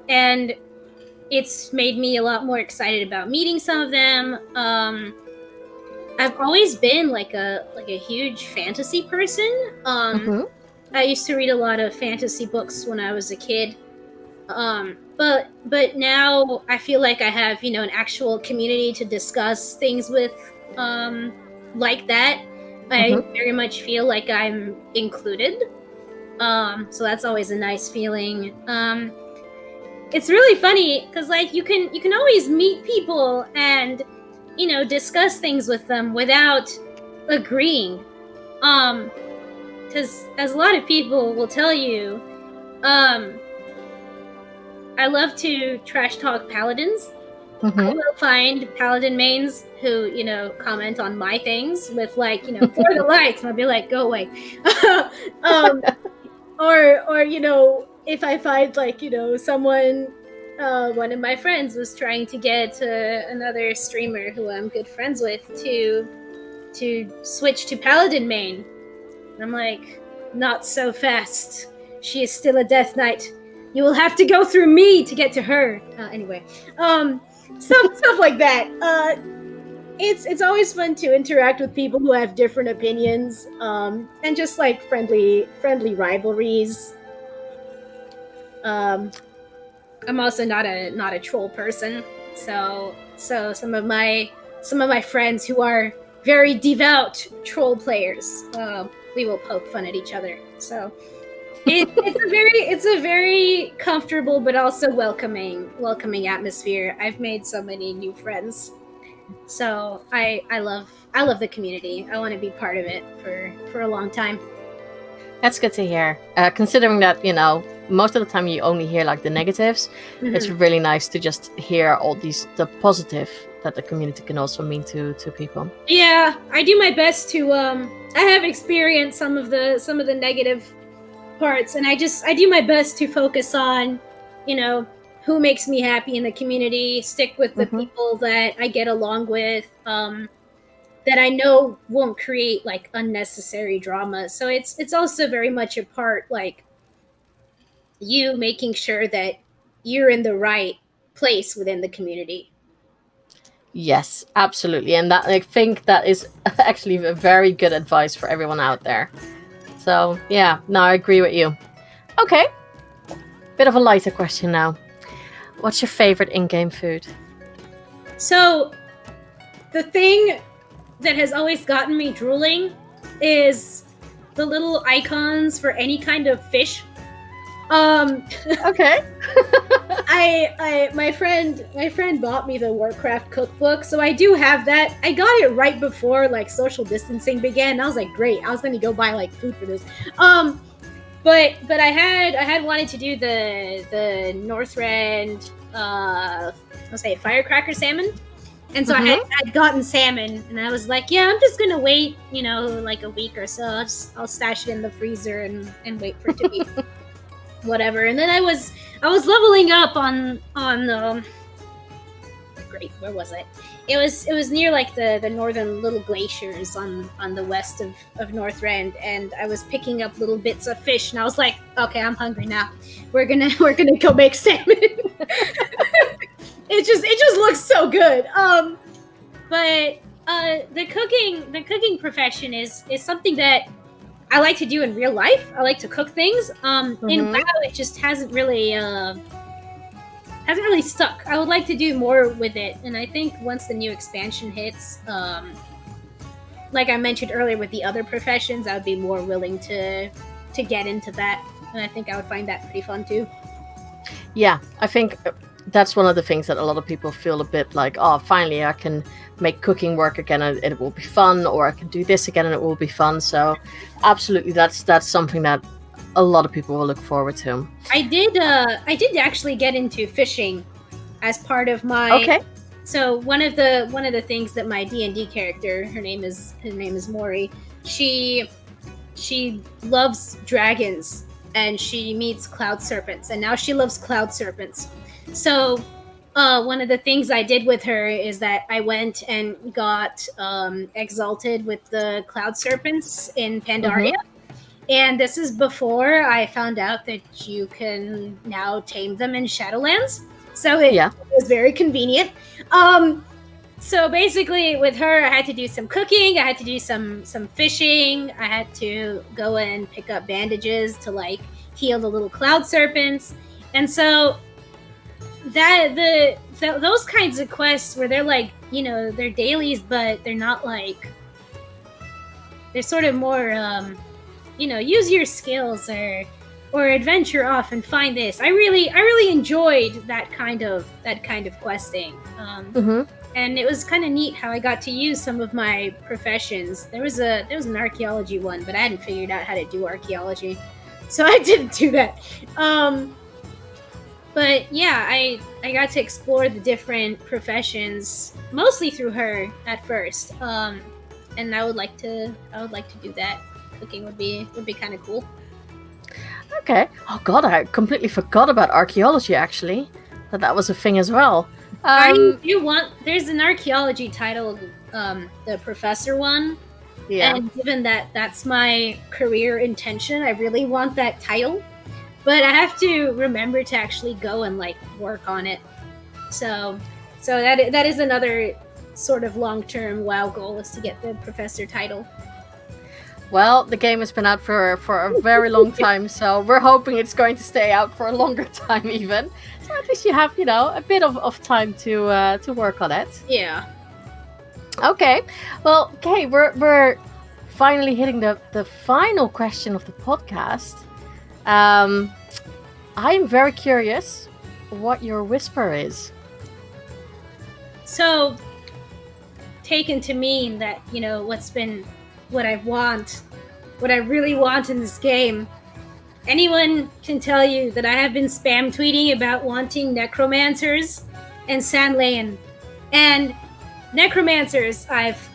And it's made me a lot more excited about meeting some of them. I've always been like a huge fantasy person. I used to read a lot of fantasy books when I was a kid. But now I feel like I have, an actual community to discuss things with, like that. I very much feel like I'm included. So that's always a nice feeling. It's really funny because like you can always meet people and discuss things with them without agreeing. Because as a lot of people will tell you, I love to trash talk paladins. I will find paladin mains who, comment on my things with like, for the lights, and I'll be like, go away. Or if I find like, someone one of my friends was trying to get another streamer who I'm good friends with to switch to Paladin main. And I'm like, not so fast. She is still a Death Knight. You will have to go through me to get to her. Anyway, stuff like that. It's always fun to interact with people who have different opinions, and just like friendly rivalries. I'm also not a troll person, so some of my friends who are very devout troll players, we will poke fun at each other. So it's a very comfortable but also welcoming atmosphere. I've made so many new friends, so I love the community. I want to be part of it for a long time. That's good to hear. Considering that, most of the time you only hear like the negatives, it's really nice to just hear all the positive that the community can also mean to people. Yeah, I do my best to. I have experienced some of the negative parts, and I do my best to focus on, who makes me happy in the community. Stick with the people that I get along with. That I know won't create like unnecessary drama. So it's also very much a part like you making sure that you're in the right place within the community. Yes, absolutely. And that I think that is actually a very good advice for everyone out there. So yeah, no, I agree with you. Okay. Bit of a lighter question now. What's your favorite in-game food? So the thing that has always gotten me drooling is the little icons for any kind of fish. Okay. My friend bought me the Warcraft cookbook, so I do have that. I got it right before like social distancing began. I was like, great. I was gonna go buy like food for this. But I had wanted to do the Northrend let's say firecracker salmon. And so I had gotten salmon, and I was like, yeah, I'm just gonna wait, like a week or so. I'll stash it in the freezer and wait for it to be whatever. And then I was leveling up on great, where was it? It was near like the northern little glaciers on the west of Northrend, and I was picking up little bits of fish, and I was like, okay, I'm hungry now. We're gonna go make salmon. It just looks so good. But the cooking profession is something that I like to do in real life. I like to cook things. In WoW, it just hasn't really stuck. I would like to do more with it, and I think once the new expansion hits, like I mentioned earlier with the other professions, I would be more willing to get into that, and I think I would find that pretty fun too. Yeah, I think that's one of the things that a lot of people feel a bit like, oh, finally I can make cooking work again and it will be fun, or I can do this again and it will be fun. So absolutely, that's something that a lot of people will look forward to. I did actually get into fishing as part of my. Okay. So one of the things that my D&D character, her name is Mori, she loves dragons and she meets cloud serpents, and now she loves cloud serpents. So one of the things I did with her is that I went and got exalted with the cloud serpents in Pandaria. And this is before I found out that you can now tame them in Shadowlands. So it was very convenient. So basically with her, I had to do some cooking. I had to do some fishing. I had to go and pick up bandages to like heal the little cloud serpents. And so those kinds of quests where they're like, they're dailies, but they're not like, they're sort of more, use your skills or adventure off and find this. I really enjoyed that kind of questing. And it was kind of neat how I got to use some of my professions. There was an archaeology one, but I hadn't figured out how to do archaeology, so I didn't do that. But yeah, I got to explore the different professions mostly through her at first, and I would like to do that. Cooking would be kind of cool. Okay. Oh god, I completely forgot about archaeology. Actually, that was a thing as well. There's an archaeology title, the professor one. Yeah. And given that that's my career intention, I really want that title. But I have to remember to actually go and like work on it. So that is another sort of long-term WoW goal, is to get the professor title. Well, the game has been out for a very long time, so we're hoping it's going to stay out for a longer time even. So at least you have, a bit of time to work on it. Yeah. Okay. Well, okay, we're finally hitting the final question of the podcast. I'm very curious what your whisper is. So, taken to mean that, what I really want in this game. Anyone can tell you that I have been spam tweeting about wanting necromancers and Sandlayan. And necromancers I've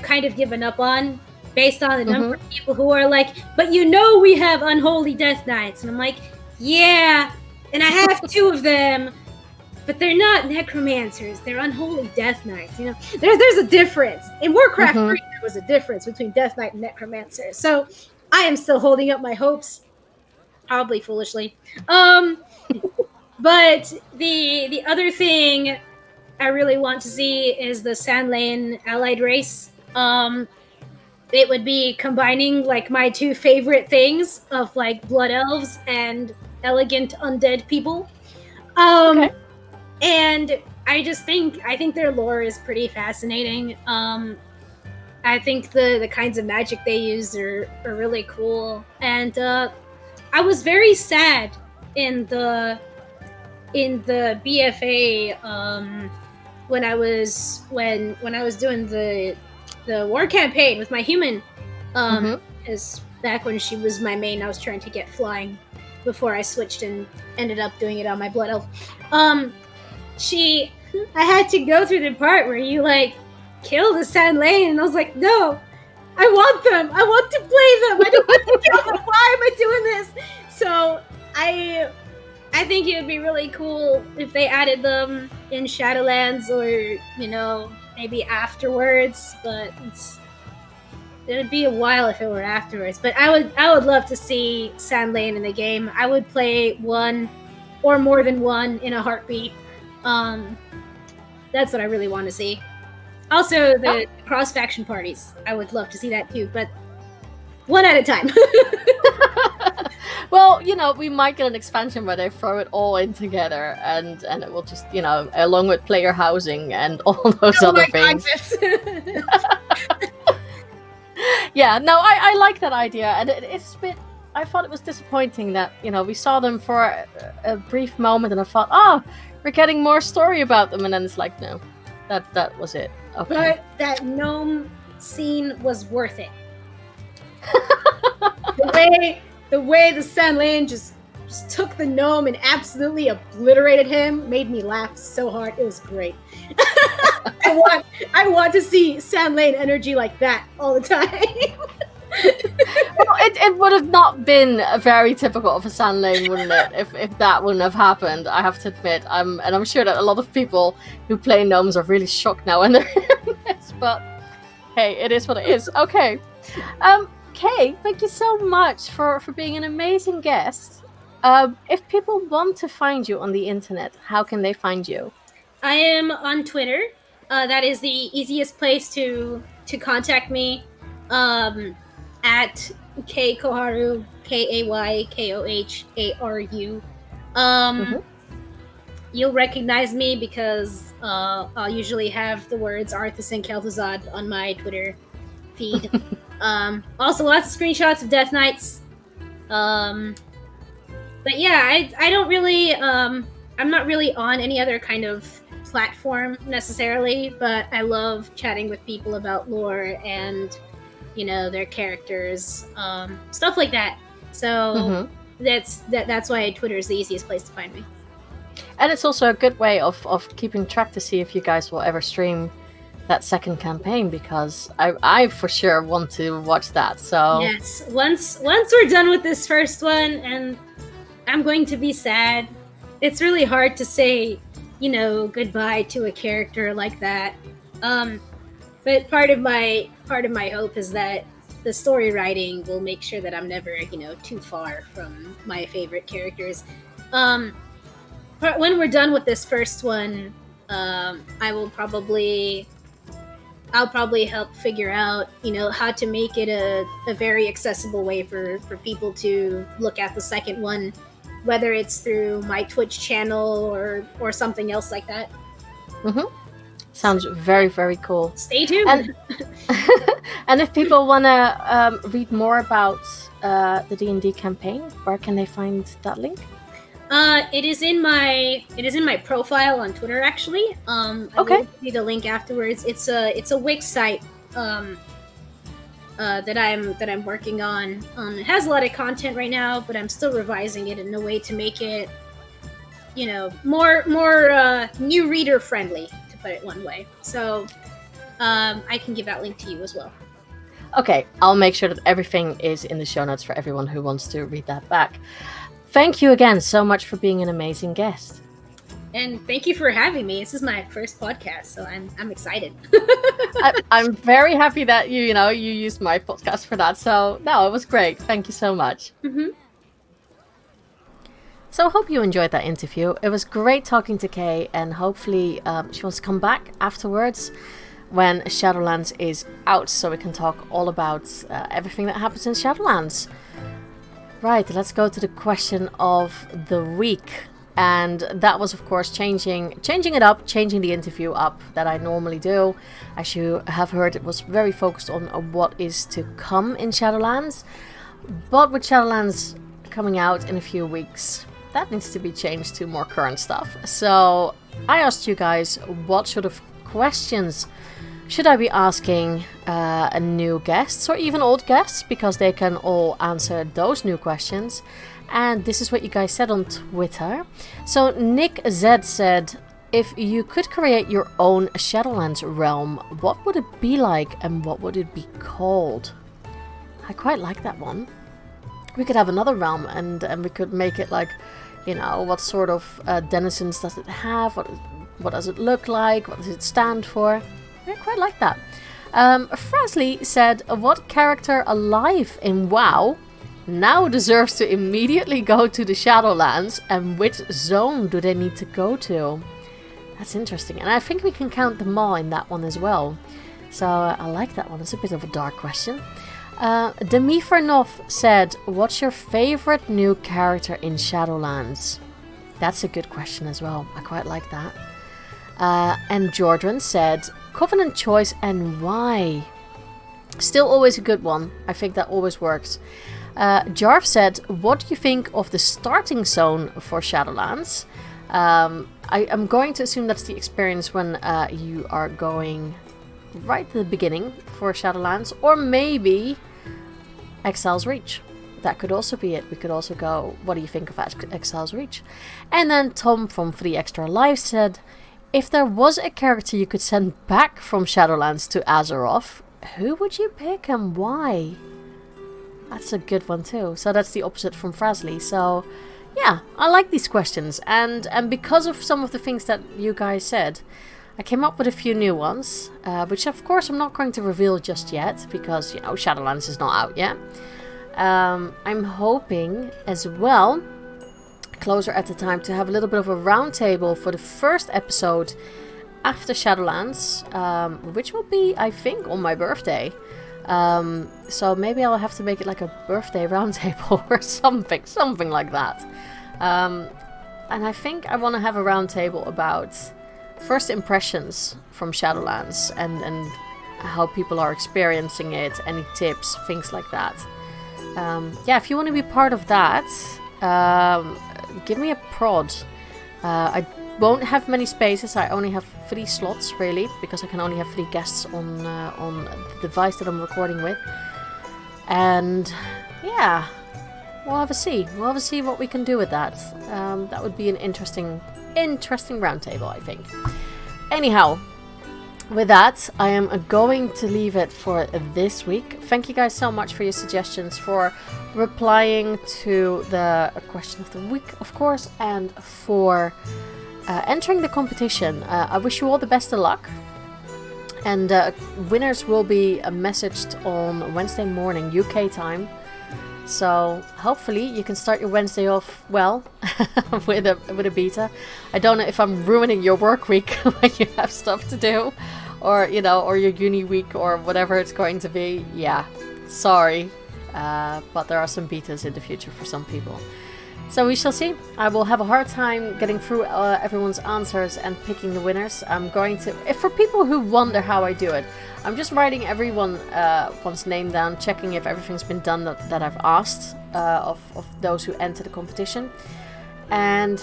kind of given up on, based on the number of people who are like, but we have unholy Deathknights. And I'm like, yeah, and I have 2 of them. But they're not necromancers. They're unholy Deathknights. There's a difference. In Warcraft 3, there was a difference between Death Knight and necromancer. So I am still holding up my hopes, probably foolishly. But the other thing I really want to see is the Sandlayan allied race. It would be combining like my 2 favorite things of like blood elves and elegant undead people. Okay. And I think their lore is pretty fascinating. I think the kinds of magic they use are really cool. And I was very sad in the BFA when I was doing the war campaign with my human. Because back when she was my main, I was trying to get flying before I switched and ended up doing it on my blood elf. I had to go through the part where you like kill the Sandlayan, and I was like, no, I want them. I want to play them. I don't want to kill them. Why am I doing this? So I think it would be really cool if they added them in Shadowlands, or maybe afterwards. But it would be a while if it were afterwards. But I would love to see Sandlayan in the game. I would play one or more than one in a heartbeat. That's what I really want to see. Also, the cross-faction parties. I would love to see that too, but one at a time. Well, we might get an expansion where they throw it all in together, and it will just, along with player housing and all those other things. Yeah, no, I like that idea, and it's a bit. I thought it was disappointing that we saw them for a brief moment, and I thought, we're getting more story about them, and then it's like, no, that was it. Okay. But that gnome scene was worth it. the way the Sandlayan just took the gnome and absolutely obliterated him made me laugh so hard. It was great. I want to see Sandlayan energy like that all the time. Well, it would have not been very typical of a Sandlane, wouldn't it? If that wouldn't have happened, I have to admit. And I'm sure that a lot of people who play gnomes are really shocked now when they're hearing this. But hey, it is what it is. Okay. Kay, thank you so much for being an amazing guest. If people want to find you on the internet, how can they find you? I am on Twitter. That is the easiest place to contact me. At Kaykoharu, KayKoharu. You'll recognize me because I'll usually have the words Arthas and Kel'Thuzad on my Twitter feed. Also, lots of screenshots of Deathknights. But yeah, I don't really. I'm not really on any other kind of platform necessarily, but I love chatting with people about lore and their characters, stuff like that. So that's why Twitter is the easiest place to find me. And it's also a good way of keeping track to see if you guys will ever stream that second campaign, because I for sure want to watch that. So yes, once we're done with this first one, and I'm going to be sad it's really hard to say, goodbye to a character like that. But part of my hope is that the story writing will make sure that I'm never, too far from my favorite characters. But when we're done with this first one, I'll probably help figure out, how to make it a very accessible way for people to look at the second one, whether it's through my Twitch channel or something else like that. Mm-hmm. Sounds very, very cool. Stay tuned. And if people want to read more about the D&D campaign, where can they find that link? It is in my profile on Twitter, actually. I will give you the link afterwards. It's a Wix site that I'm working on. It has a lot of content right now, but I'm still revising it in a way to make it, more new reader friendly, to put it one way. So I can give that link to you as well. Okay, I'll make sure that everything is in the show notes for everyone who wants to read that back. Thank you again so much for being an amazing guest. And thank you for having me. This is my first podcast, so I'm excited. I'm very happy that you used my podcast for that. So no, it was great. Thank you so much. Mm-hmm. So I hope you enjoyed that interview. It was great talking to Kay, and hopefully she wants to come back afterwards when Shadowlands is out, so we can talk all about everything that happens in Shadowlands. Right, let's go to the question of the week. And that was, of course, changing the interview up that I normally do. As you have heard, it was very focused on what is to come in Shadowlands. But with Shadowlands coming out in a few weeks, that needs to be changed to more current stuff. So I asked you guys, what sort of questions should I be asking new guests or even old guests, because they can all answer those new questions. And this is what you guys said on Twitter. So Nick Z said, if you could create your own Shadowlands realm, what would it be like and what would it be called? I quite like that one. We could have another realm and we could make it like, what sort of denizens does it have? What does it look like? What does it stand for? I quite like that. Frasley said, what character alive in WoW now deserves to immediately go to the Shadowlands, and which zone do they need to go to? That's interesting, and I think we can count them all in that one as well. So I like that one. It's a bit of a dark question. Demi Fernov said, what's your favorite new character in Shadowlands? That's a good question as well. I quite like that. And Jordan said, Covenant choice and why? Still always a good one. I think that always works. Jarv said, what do you think of the starting zone for Shadowlands? I'm going to assume that's the experience when you are going right to the beginning for Shadowlands, or maybe Exile's Reach. That could also be it. We could also go, what do you think of Exile's Reach? And then Tom from 3 Extra Lives said, if there was a character you could send back from Shadowlands to Azeroth, who would you pick and why? That's a good one too. So that's the opposite from Frasley. So yeah, I like these questions. And because of some of the things that you guys said, I came up with a few new ones, which of course I'm not going to reveal just yet, because, Shadowlands is not out yet. I'm hoping as well, closer at the time, to have a little bit of a roundtable for the first episode after Shadowlands, which will be, I think, on my birthday. So maybe I'll have to make it like a birthday roundtable or something like that. And I think I want to have a roundtable about first impressions from Shadowlands and how people are experiencing it, any tips, things like that. If you want to be part of that, give me a prod. I won't have many spaces. I only have 3 slots really, because I can only have 3 guests on the device that I'm recording with. And yeah, we'll have a see. We'll have a see what we can do with that. That would be an interesting roundtable, I think. Anyhow, with that, I am going to leave it for this week. Thank you guys so much for your suggestions, for replying to the question of the week, of course, and for entering the competition. I wish you all the best of luck. And winners will be messaged on Wednesday morning, UK time. So hopefully you can start your Wednesday off well with a beta. I don't know if I'm ruining your work week when you have stuff to do, or or your uni week or whatever it's going to be. Yeah, sorry, but there are some betas in the future for some people. So we shall see. I will have a hard time getting through everyone's answers and picking the winners. I'm going to, if for people who wonder how I do it, I'm just writing everyone's name down, checking if everything's been done that I've asked of those who enter the competition. And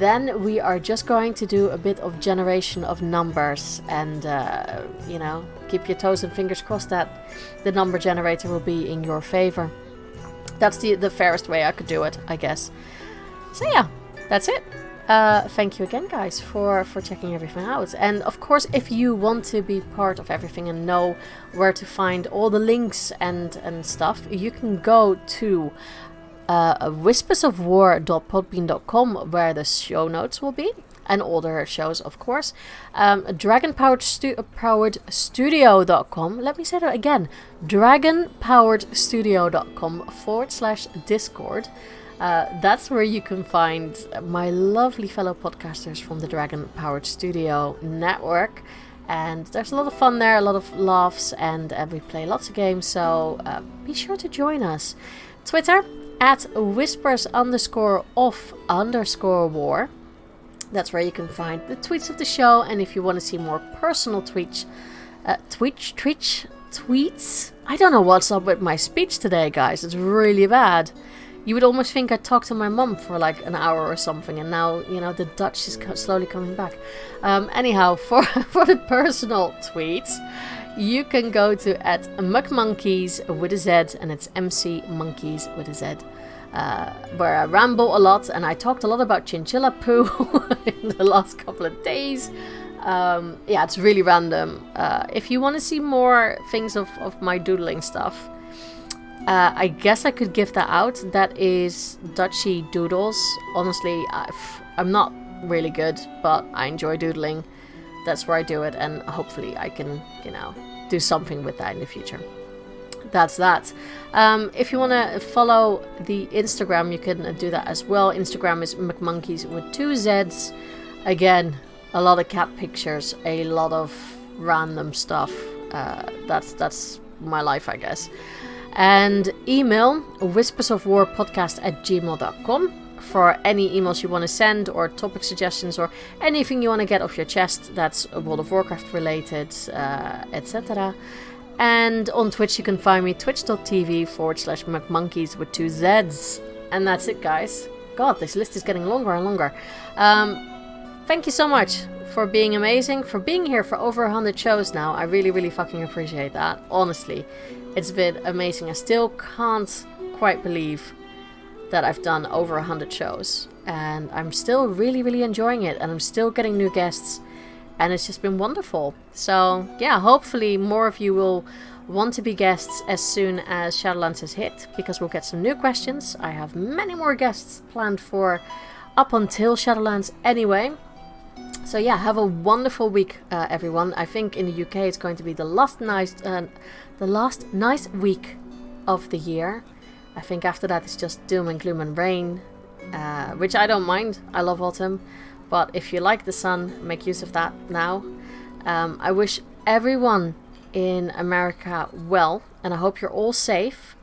then we are just going to do a bit of generation of numbers and, keep your toes and fingers crossed that the number generator will be in your favor. That's the fairest way I could do it, I guess. So yeah, that's it. Thank you again, guys, for checking everything out. And of course, if you want to be part of everything and know where to find all the links and stuff, you can go to whispersofwar.podbean.com, where the show notes will be. And older shows, of course. Dragonpoweredstudio.com. Let me say that again. Dragonpoweredstudio.com/Discord. That's where you can find my lovely fellow podcasters from the Dragon Powered Studio network. And there's a lot of fun there, a lot of laughs, and we play lots of games. So be sure to join us. Twitter @whispers_of_war. That's where you can find the tweets of the show, and if you want to see more personal tweets. I don't know what's up with my speech today, guys. It's really bad. You would almost think I talked to my mum for like an hour or something, and now, the Dutch is slowly coming back. Anyhow, for the personal tweets, you can go to @McMonkeys with a Z, and it's MC Monkeys with a Z. Where I ramble a lot, and I talked a lot about chinchilla poo in the last couple of days. It's really random. If you want to see more things of my doodling stuff, I guess I could give that out. That is Dutchy Doodles. Honestly, I'm not really good, but I enjoy doodling. That's where I do it, and hopefully I can, do something with that in the future. That's that. If you want to follow the Instagram, you can do that as well. Instagram is McMonkeys with 2 Z's. Again, a lot of cat pictures, a lot of random stuff. That's my life, I guess. And email whispersofwarpodcast@gmail.com for any emails you want to send, or topic suggestions, or anything you want to get off your chest that's World of Warcraft related, etc. And on Twitch, you can find me, twitch.tv/McMonkeys with 2 Z's. And that's it, guys. God, this list is getting longer and longer. Thank you so much for being amazing, for being here for over 100 shows now. I really, really fucking appreciate that. Honestly, it's been amazing. I still can't quite believe that I've done over 100 shows. And I'm still really, really enjoying it. And I'm still getting new guests. And it's just been wonderful. So, yeah, hopefully more of you will want to be guests as soon as Shadowlands is hit, because we'll get some new questions. I have many more guests planned for up until Shadowlands anyway. So, yeah, have a wonderful week, everyone. I think in the UK it's going to be the last nice week of the year. I think after that it's just doom and gloom and rain, which I don't mind. I love autumn. But if you like the sun, make use of that now. I wish everyone in America well, and I hope you're all safe,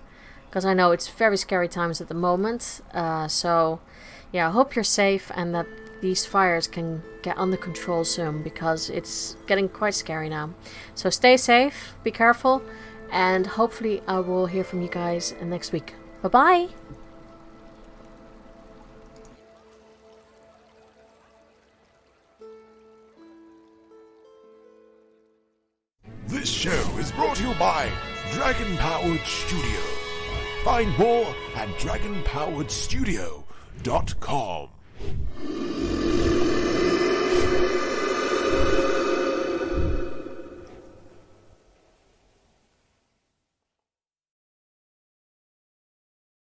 because I know it's very scary times at the moment. So, yeah, I hope you're safe and that these fires can get under control soon, because it's getting quite scary now. So stay safe, be careful, and hopefully I will hear from you guys next week. Bye-bye! This show is brought to you by Dragon Powered Studio. Find more at dragonpoweredstudio.com.